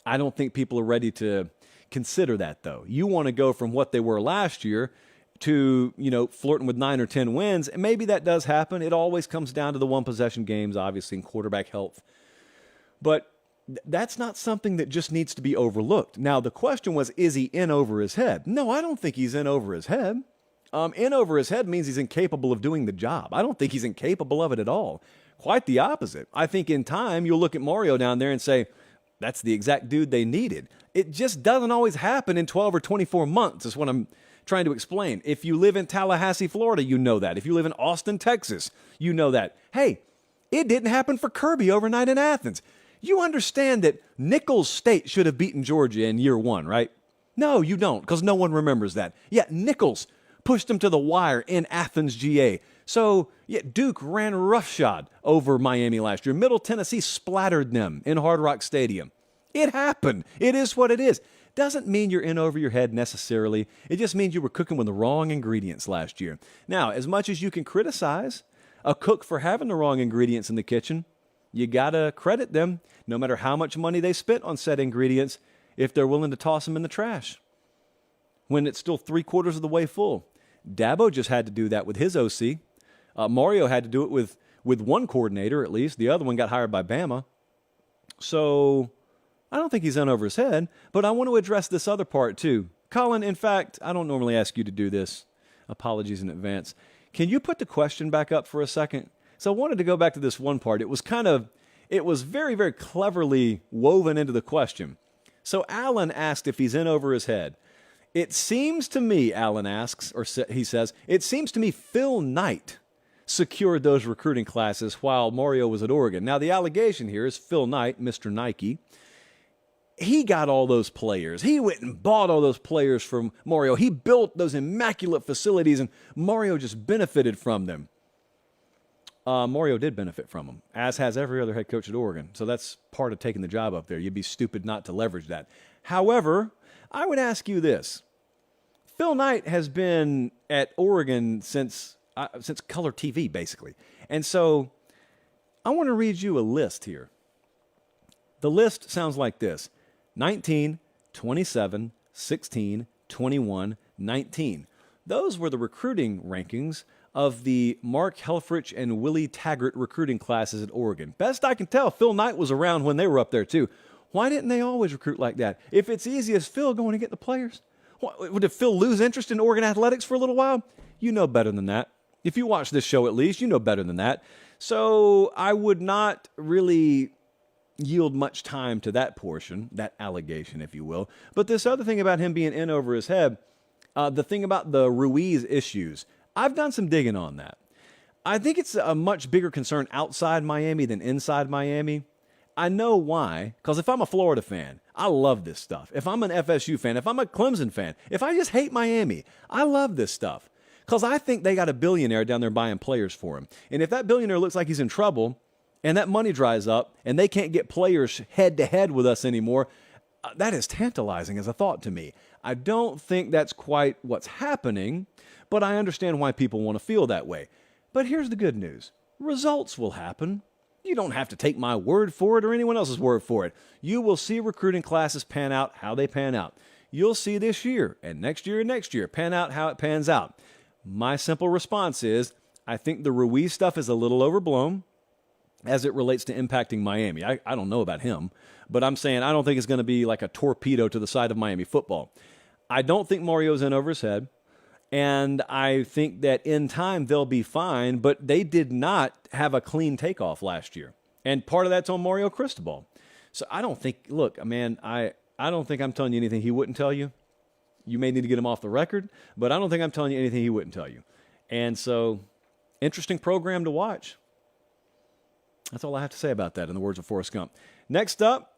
I don't think people are ready to consider that, though. You want to go from what they were last year to, flirting with 9 or 10 wins. And maybe that does happen. It always comes down to the one-possession games, obviously, and quarterback health. But that's not something that just needs to be overlooked. Now, the question was, is he in over his head? No, I don't think he's in over his head. In over his head means he's incapable of doing the job. I don't think he's incapable of it at all. Quite the opposite. I think in time, you'll look at Mario down there and say, that's the exact dude they needed. It just doesn't always happen in 12 or 24 months, is what I'm trying to explain. If you live in Tallahassee, Florida, you know that. If you live in Austin, Texas, you know that. Hey, it didn't happen for Kirby overnight in Athens. You understand that Nichols State should have beaten Georgia in year 1, right? No, you don't, because no one remembers that. Yeah, Nichols pushed them to the wire in Athens, GA. So, yeah, Duke ran roughshod over Miami last year. Middle Tennessee splattered them in Hard Rock Stadium. It happened. It is what it is. Doesn't mean you're in over your head necessarily. It just means you were cooking with the wrong ingredients last year. Now, as much as you can criticize a cook for having the wrong ingredients in the kitchen, you got to credit them, no matter how much money they spent on said ingredients, if they're willing to toss them in the trash when it's still 3/4 of the way full. Dabo just had to do that with his OC. Mario had to do it with one coordinator, at least. The other one got hired by Bama. So I don't think he's in over his head, but I want to address this other part too. Colin, in fact, I don't normally ask you to do this. Apologies in advance. Can you put the question back up for a second? So I wanted to go back to this one part. It was kind of It was very, very cleverly woven into the question. So Alan asked if he's in over his head. It seems to me, Alan asks, or he says, it seems to me Phil Knight secured those recruiting classes while Mario was at Oregon. Now, the allegation here is Phil Knight, Mr. Nike, he got all those players. He went and bought all those players from Mario. He built those immaculate facilities, and Mario just benefited from them. Mario did benefit from them, as has every other head coach at Oregon. So that's part of taking the job up there. You'd be stupid not to leverage that. However, I would ask you this. Phil Knight has been at Oregon since color TV, basically. And so I want to read you a list here. The list sounds like this: 19, 27, 16, 21, 19. Those were the recruiting rankings of the Mark Helfrich and Willie Taggart recruiting classes at Oregon. Best I can tell, Phil Knight was around when they were up there too. Why didn't they always recruit like that? If it's easy as Phil going to get the players, did Phil lose interest in Oregon athletics for a little while? You know better than that. If you watch this show at least, you know better than that. So I would not really yield much time to that portion, that allegation, if you will. But this other thing about him being in over his head, the thing about the Ruiz issues, I've done some digging on that. I think it's a much bigger concern outside Miami than inside Miami. I know why, because if I'm a Florida fan, I love this stuff. If I'm an FSU fan, if I'm a Clemson fan, if I just hate Miami, I love this stuff. Because I think they got a billionaire down there buying players for him. And if that billionaire looks like he's in trouble, and that money dries up, and they can't get players head-to-head with us anymore, that is tantalizing as a thought to me. I don't think that's quite what's happening, but I understand why people want to feel that way. But here's the good news. Results will happen. You don't have to take my word for it or anyone else's word for it. You will see recruiting classes pan out how they pan out. You'll see this year and next year pan out how it pans out. My simple response is, I think the Ruiz stuff is a little overblown as it relates to impacting Miami. I don't know about him, but I'm saying I don't think it's going to be like a torpedo to the side of Miami football. I don't think Mario's in over his head, and I think that in time they'll be fine, but they did not have a clean takeoff last year. And part of that's on Mario Cristobal. So I don't think, look, man, I don't think I'm telling you anything he wouldn't tell you. You may need to get him off the record, but I don't think I'm telling you anything he wouldn't tell you. And so, interesting program to watch. That's all I have to say about that, in the words of Forrest Gump. Next up,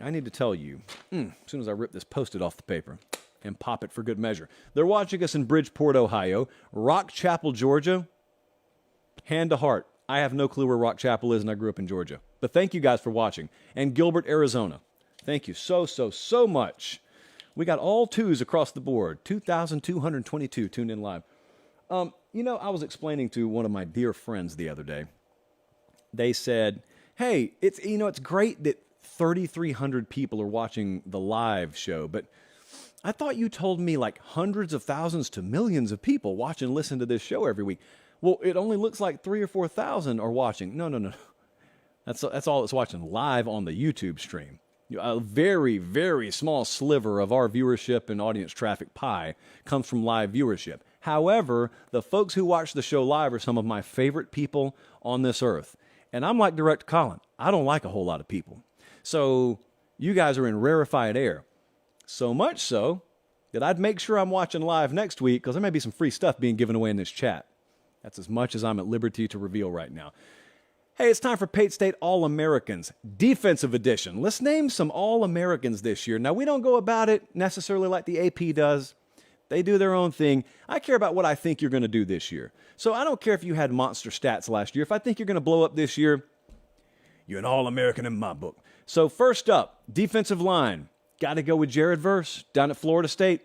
I need to tell you, as soon as I rip this Post-it off the paper and pop it for good measure. They're watching us in Bridgeport, Ohio, Rock Chapel, Georgia. Hand to heart, I have no clue where Rock Chapel is, and I grew up in Georgia. But thank you guys for watching. And Gilbert, Arizona. Thank you so much. We got all twos across the board. 2,222 tuned in live. I was explaining to one of my dear friends the other day. They said, hey, it's great that 3,300 people are watching the live show, but I thought you told me like hundreds of thousands to millions of people watch and listen to this show every week. Well, it only looks like 3,000 or 4,000 are watching. No. That's all that's watching live on the YouTube stream. A very, very small sliver of our viewership and audience traffic pie comes from live viewership. However, the folks who watch the show live are some of my favorite people on this earth. And I'm like Direct Colin. I don't like a whole lot of people. So you guys are in rarefied air. So much so that I'd make sure I'm watching live next week, because there may be some free stuff being given away in this chat. That's as much as I'm at liberty to reveal right now. Hey, it's time for Pate State All-Americans, Defensive Edition. Let's name some All-Americans this year. Now, we don't go about it necessarily like the AP does. They do their own thing. I care about what I think you're going to do this year. So I don't care if you had monster stats last year. If I think you're going to blow up this year, you're an All-American in my book. So first up, defensive line. Got to go with Jared Verse down at Florida State.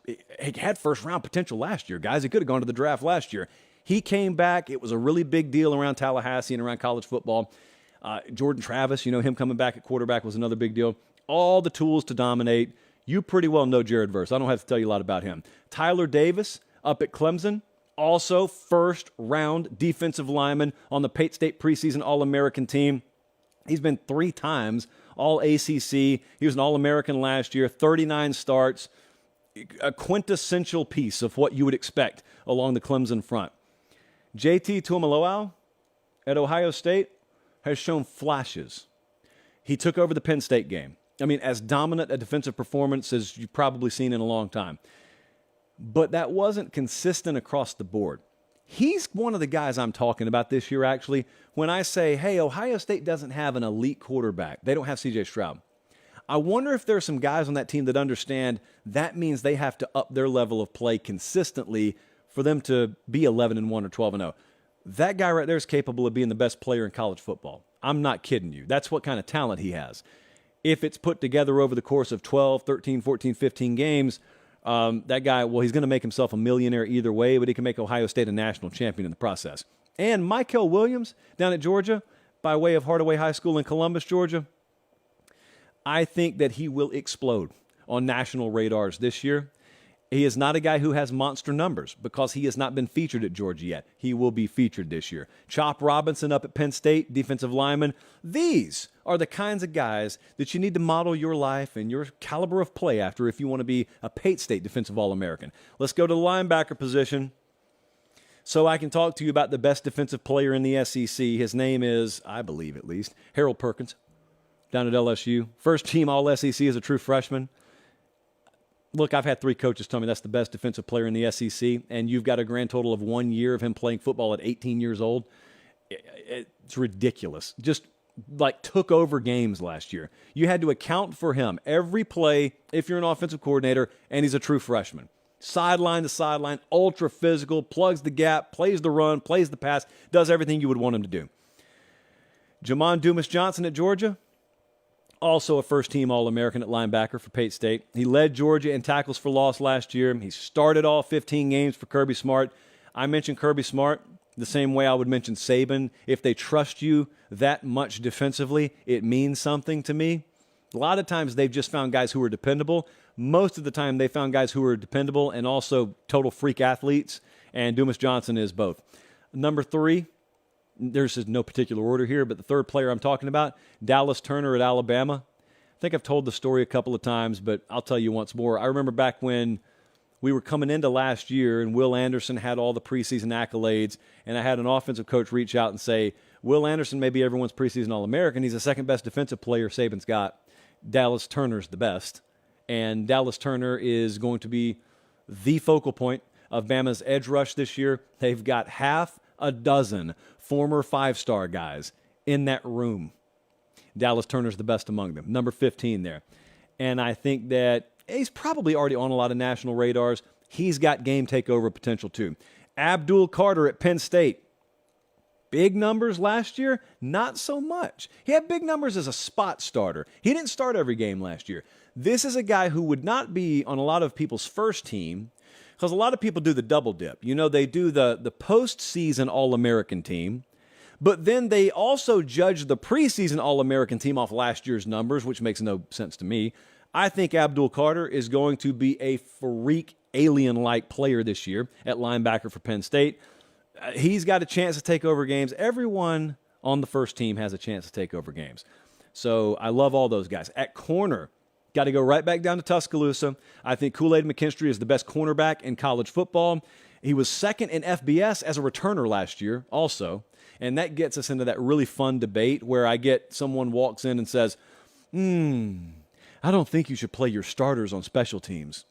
He had first-round potential last year, guys. He could have gone to the draft last year. He came back. It was a really big deal around Tallahassee and around college football. Jordan Travis, him coming back at quarterback was another big deal. All the tools to dominate. You pretty well know Jared Verse. I don't have to tell you a lot about him. Tyler Davis up at Clemson, also first-round defensive lineman on the Pate State preseason All-American team. He's been 3 times All-ACC. He was an All-American last year, 39 starts, a quintessential piece of what you would expect along the Clemson front. JT Tuimoloau at Ohio State, has shown flashes. He took over the Penn State game. I mean, as dominant a defensive performance as you've probably seen in a long time. But that wasn't consistent across the board. He's one of the guys I'm talking about this year, actually, when I say, hey, Ohio State doesn't have an elite quarterback. They don't have C.J. Stroud. I wonder if there are some guys on that team that understand that means they have to up their level of play consistently for them to be 11-1 or 12-0. That guy right there is capable of being the best player in college football. I'm not kidding you. That's what kind of talent he has. If it's put together over the course of 12, 13, 14, 15 games, that guy, well, he's going to make himself a millionaire either way, but he can make Ohio State a national champion in the process. And Michael Williams down at Georgia, by way of Hardaway High School in Columbus, Georgia, I think that he will explode on national radars this year. He is not a guy who has monster numbers because he has not been featured at Georgia yet. He will be featured this year. Chop Robinson up at Penn State, defensive lineman. These are the kinds of guys that you need to model your life and your caliber of play after if you want to be a Pate State defensive All-American. Let's go to the linebacker position so I can talk to you about the best defensive player in the SEC. His name is, I believe at least, Harold Perkins down at LSU. First team All-SEC as a true freshman. Look, I've had 3 coaches tell me that's the best defensive player in the SEC, and you've got a grand total of 1 year of him playing football at 18 years old. It's ridiculous. Just like took over games last year. You had to account for him every play if you're an offensive coordinator, and he's a true freshman. Sideline to sideline, ultra physical, plugs the gap, plays the run, plays the pass, does everything you would want him to do. Jamon Dumas-Johnson at Georgia, also a first-team All-American at linebacker for Pate State. He led Georgia in tackles for loss last year. He started all 15 games for Kirby Smart. I mentioned Kirby Smart the same way I would mention Saban. If they trust you that much defensively, it means something to me. A lot of times they've just found guys who are dependable. Most of the time they found guys who are dependable and also total freak athletes, and Dumas-Johnson is both. Number 3, there's no particular order here, but the third player I'm talking about, Dallas Turner at Alabama. I think I've told the story a couple of times, but I'll tell you once more. I remember back when we were coming into last year and Will Anderson had all the preseason accolades, and I had an offensive coach reach out and say, Will Anderson may be everyone's preseason All-American. He's the second best defensive player Saban's got. Dallas Turner's the best. And Dallas Turner is going to be the focal point of Bama's edge rush this year. They've got half a dozen former 5-star guys in that room. Dallas Turner's the best among them, number 15 there. And I think that he's probably already on a lot of national radars. He's got game takeover potential too. Abdul Carter at Penn State. Big numbers last year? Not so much. He had big numbers as a spot starter. He didn't start every game last year. This is a guy who would not be on a lot of people's first team because a lot of people do the double dip. You know, they do the postseason All-American team, but then they also judge the preseason All-American team off last year's numbers, which makes no sense to me. I think Abdul Carter is going to be a freak alien-like player this year at linebacker for Penn State. He's got a chance to take over games. Everyone on the first team has a chance to take over games. So I love all those guys. At corner, got to go right back down to Tuscaloosa. I think Kool-Aid McKinstry is the best cornerback in college football. He was second in FBS as a returner last year also. And that gets us into that really fun debate where I get someone walks in and says, I don't think you should play your starters on special teams.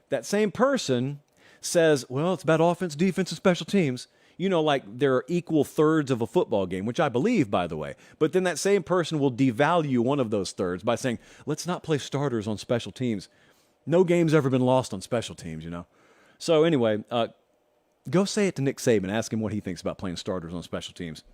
That same person says, well, it's about offense, defense, and special teams. You know, like there are equal thirds of a football game, which I believe, by the way. But then that same person will devalue one of those thirds by saying, let's not play starters on special teams. No game's ever been lost on special teams, you know. So anyway, go say it to Nick Saban. Ask him what he thinks about playing starters on special teams.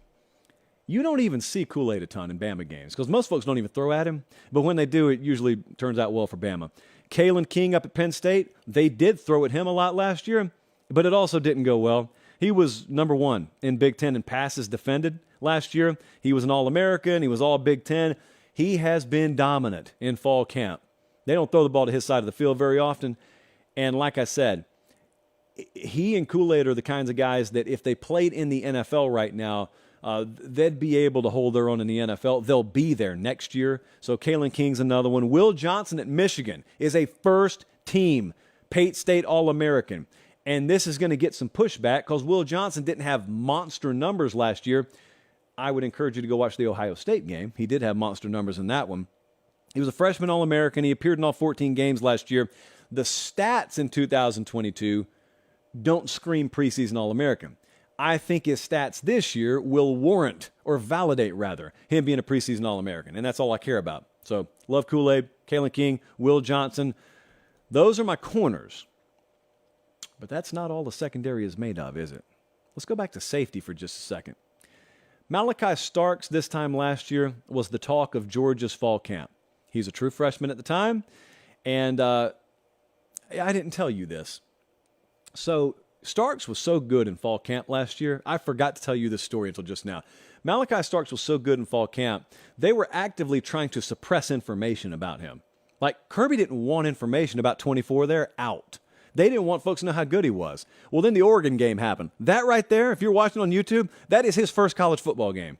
You don't even see Kool-Aid a ton in Bama games because most folks don't even throw at him. But when they do, it usually turns out well for Bama. Kalen King up at Penn State, they did throw at him a lot last year, but it also didn't go well. He was number 1 in Big Ten in passes defended last year. He was an All-American. He was all Big Ten. He has been dominant in fall camp. They don't throw the ball to his side of the field very often. And like I said, he and Kool-Aid are the kinds of guys that if they played in the NFL right now, they'd be able to hold their own in the NFL. They'll be there next year. So Kalen King's another one. Will Johnson at Michigan is a first-team Pate State All-American. And this is going to get some pushback because Will Johnson didn't have monster numbers last year. I would encourage you to go watch the Ohio State game. He did have monster numbers in that one. He was a freshman All-American. He appeared in all 14 games last year. The stats in 2022 don't scream preseason All-American. I think his stats this year will warrant, or validate rather, him being a preseason All-American, and that's all I care about. So, love Kool-Aid, Kalen King, Will Johnson. Those are my corners. But that's not all the secondary is made of, is it? Let's go back to safety for just a second. Malachi Starks this time last year was the talk of Georgia's fall camp. He's a true freshman at the time, and I didn't tell you this. So Starks was so good in fall camp last year, I forgot to tell you this story until just now. Malachi Starks was so good in fall camp, they were actively trying to suppress information about him. Like, Kirby didn't want information about 24 there out. They didn't want folks to know how good he was. Well, then the Oregon game happened. That right there, if you're watching on YouTube, that is his first college football game.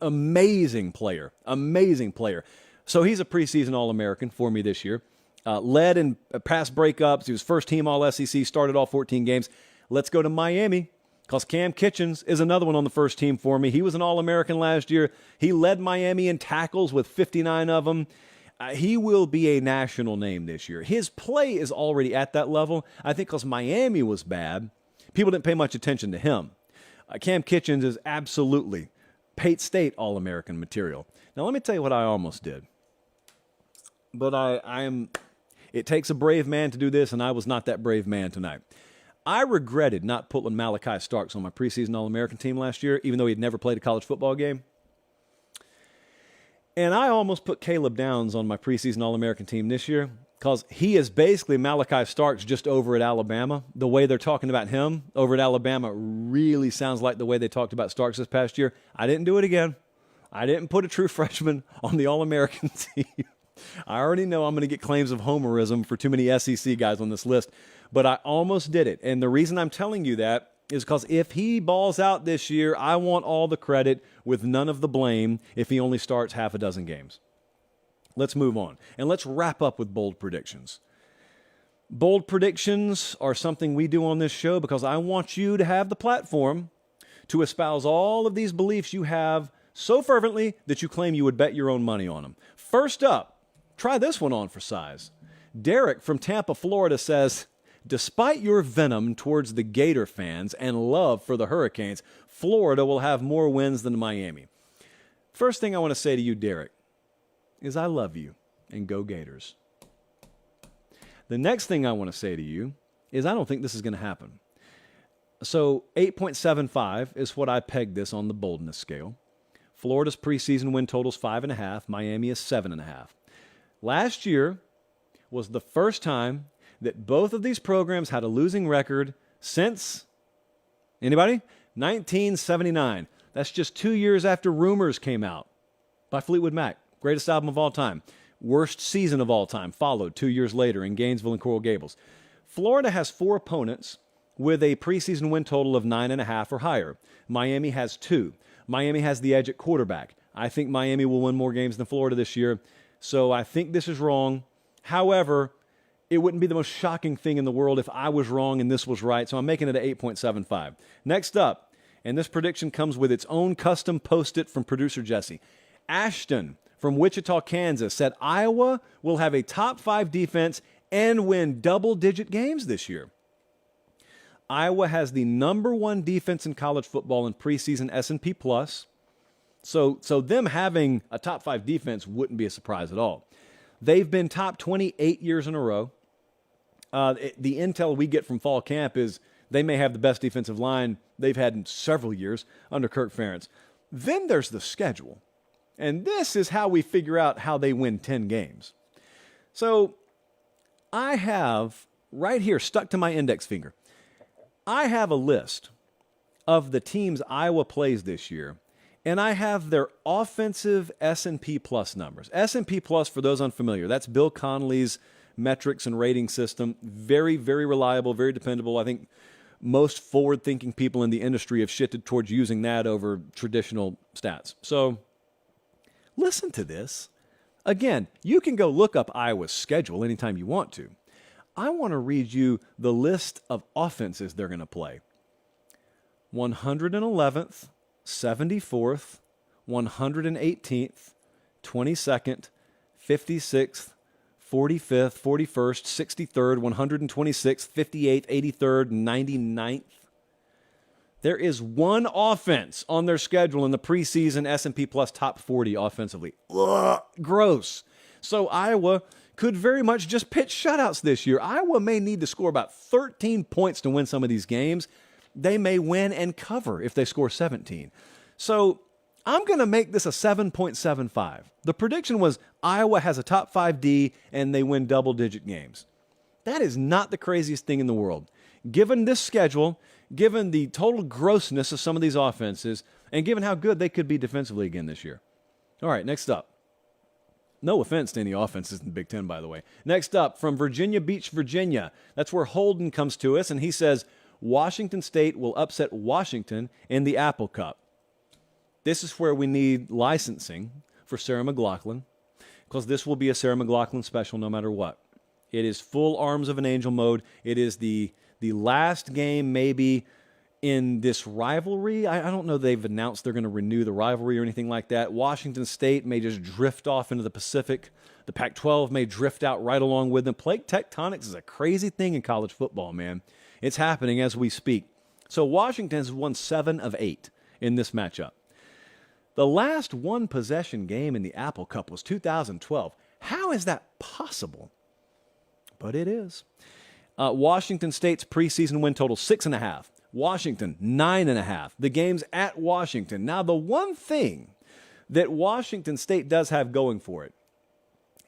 Amazing player. Amazing player. So he's a preseason All-American for me this year. Led in pass breakups. He was first team All-SEC, started all 14 games. Let's go to Miami, because Cam Kitchens is another one on the first team for me. He was an All-American last year. He led Miami in tackles with 59 of them. He will be a national name this year. His play is already at that level. I think because Miami was bad, people didn't pay much attention to him. Cam Kitchens is absolutely Pate State All-American material. Now, let me tell you what I almost did. But it takes a brave man to do this, and I was not that brave man tonight. I regretted not putting Malachi Starks on my preseason All-American team last year, even though he'd never played a college football game. And I almost put Caleb Downs on my preseason All-American team this year because he is basically Malachi Starks just over at Alabama. The way they're talking about him over at Alabama really sounds like the way they talked about Starks this past year. I didn't do it again. I didn't put a true freshman on the All-American team. I already know I'm going to get claims of homerism for too many SEC guys on this list, but I almost did it. And the reason I'm telling you that is because if he balls out this year, I want all the credit with none of the blame if he only starts half a dozen games. Let's move on, and let's wrap up with bold predictions. Bold predictions are something we do on this show because I want you to have the platform to espouse all of these beliefs you have so fervently that you claim you would bet your own money on them. First up, try this one on for size. Derek from Tampa, Florida says, despite your venom towards the Gator fans and love for the Hurricanes, Florida will have more wins than Miami. First thing I want to say to you, Derek, is I love you, and go Gators. The next thing I want to say to you is I don't think this is going to happen. So 8.75 is what I pegged this on the boldness scale. Florida's preseason win total's 5.5. Miami is 7.5. Last year was the first time that both of these programs had a losing record since, anybody? 1979. That's just 2 years after Rumors came out by Fleetwood Mac. Greatest album of all time. Worst season of all time followed 2 years later in Gainesville and Coral Gables. Florida has 4 opponents with a preseason win total of 9.5 or higher. Miami has 2. Miami has the edge at quarterback. I think Miami will win more games than Florida this year, so I think this is wrong. However, it wouldn't be the most shocking thing in the world if I was wrong and this was right, so I'm making it at 8.75. Next up, and this prediction comes with its own custom post-it from producer Jesse. Ashton from Wichita, Kansas said Iowa will have a top 5 defense and win double-digit games this year. Iowa has the number 1 defense in college football in preseason S&P+. So them having a top 5 defense wouldn't be a surprise at all. They've been top 28 years in a row. The intel we get from fall camp is they may have the best defensive line they've had in several years under Kirk Ferentz. Then there's the schedule. And this is how we figure out how they win 10 games. So I have right here, stuck to my index finger, I have a list of the teams Iowa plays this year, and I have their offensive S&P Plus numbers. S&P Plus, for those unfamiliar, that's Bill Connolly's metrics and rating system. Very, very reliable, very dependable. I think most forward-thinking people in the industry have shifted towards using that over traditional stats. So listen to this. Again, you can go look up Iowa's schedule anytime you want to. I want to read you the list of offenses they're going to play. 111th 74th, 118th, 22nd, 56th, 45th, 41st, 63rd, 126th, 58th, 83rd, 99th. There is one offense on their schedule in the preseason S&P Plus top 40 offensively. Ugh, gross. So Iowa could very much just pitch shutouts this year. Iowa may need to score about 13 points to win some of these games. They may win and cover if they score 17. So I'm going to make this a 7.75. The prediction was Iowa has a top 5 D and they win double-digit games. That is not the craziest thing in the world. Given this schedule, given the total grossness of some of these offenses, and given how good they could be defensively again this year. All right, next up. No offense to any offenses in the Big Ten, by the way. Next up, from Virginia Beach, Virginia. That's where Holden comes to us, and he says, Washington State will upset Washington in the Apple Cup. This is where we need licensing for Sarah McLachlan, because this will be a Sarah McLachlan special no matter what. It is full Arms of an Angel mode. It is the last game maybe in this rivalry. I don't know they've announced they're going to renew the rivalry or anything like that. Washington State may just drift off into the Pacific. The Pac-12 may drift out right along with them. Plate tectonics is a crazy thing in college football, man. It's happening as we speak. So Washington has won 7 of 8 in this matchup. The last one-possession game in the Apple Cup was 2012. How is that possible? But it is. Washington State's preseason win total 6.5. Washington, 9.5. The game's at Washington. Now, the one thing that Washington State does have going for it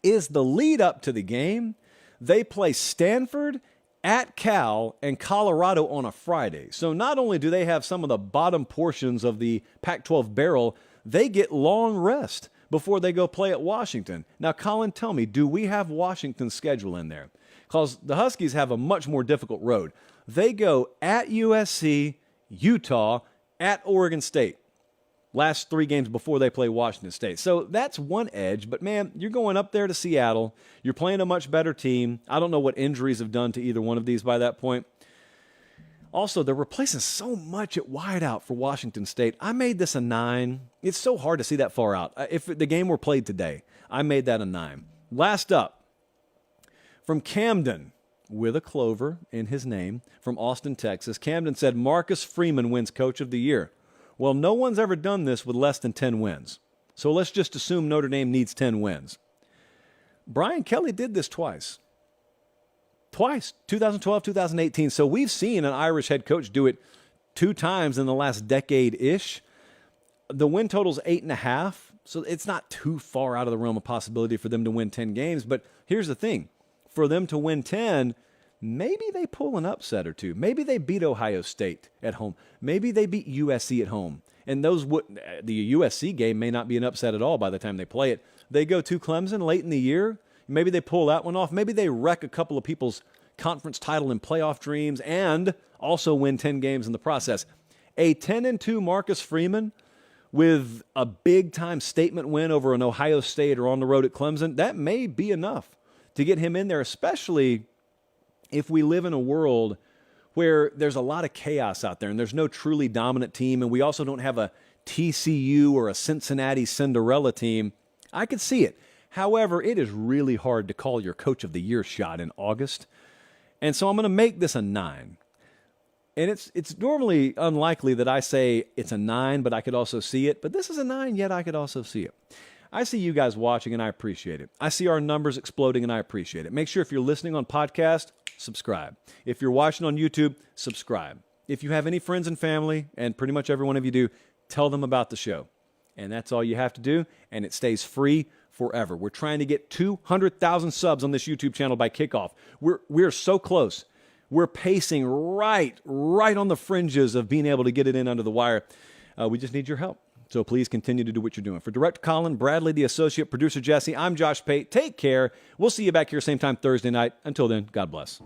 is the lead up to the game. They play Stanford, at Cal, and Colorado on a Friday. So not only do they have some of the bottom portions of the Pac-12 barrel, they get long rest before they go play at Washington. Now, Colin, tell me, do we have Washington's schedule in there? Because the Huskies have a much more difficult road. They go at USC, Utah, at Oregon State. Last 3 games before they play Washington State. So that's one edge. But, man, you're going up there to Seattle. You're playing a much better team. I don't know what injuries have done to either one of these by that point. Also, they're replacing so much at wideout for Washington State. I made this a 9. It's so hard to see that far out. If the game were played today, I made that a 9. Last up, from Camden, with a clover in his name, from Austin, Texas. Camden said, Marcus Freeman wins Coach of the Year. Well, no one's ever done this with less than 10 wins. So let's just assume Notre Dame needs 10 wins. Brian Kelly did this twice. Twice, 2012, 2018. So we've seen an Irish head coach do it 2 times in the last decade-ish. The win total's 8.5, so it's not too far out of the realm of possibility for them to win 10 games. But here's the thing. For them to win 10, maybe they pull an upset or two. Maybe they beat Ohio State at home. Maybe they beat USC at home. And the USC game may not be an upset at all by the time they play it. They go to Clemson late in the year. Maybe they pull that one off. Maybe they wreck a couple of people's conference title and playoff dreams and also win 10 games in the process. A 10-2 Marcus Freeman with a big-time statement win over an Ohio State or on the road at Clemson, that may be enough to get him in there, especially if we live in a world where there's a lot of chaos out there and there's no truly dominant team, and we also don't have a TCU or a Cincinnati Cinderella team. I could see it. However, it is really hard to call your Coach of the Year shot in August. And so I'm going to make this a 9. And it's normally unlikely that I say it's a 9, but I could also see it. But this is a 9, yet I could also see it. I see you guys watching, and I appreciate it. I see our numbers exploding, and I appreciate it. Make sure if you're listening on podcast, subscribe. If you're watching on YouTube, subscribe. If you have any friends and family, and pretty much every one of you do, tell them about the show. And that's all you have to do, and it stays free forever. We're trying to get 200,000 subs on this YouTube channel by kickoff. We're so close. We're pacing right on the fringes of being able to get it in under the wire. We just need your help. So please continue to do what you're doing. For Director Colin, Bradley, the associate producer Jesse, I'm Josh Pate. Take care. We'll see you back here same time Thursday night. Until then, God bless.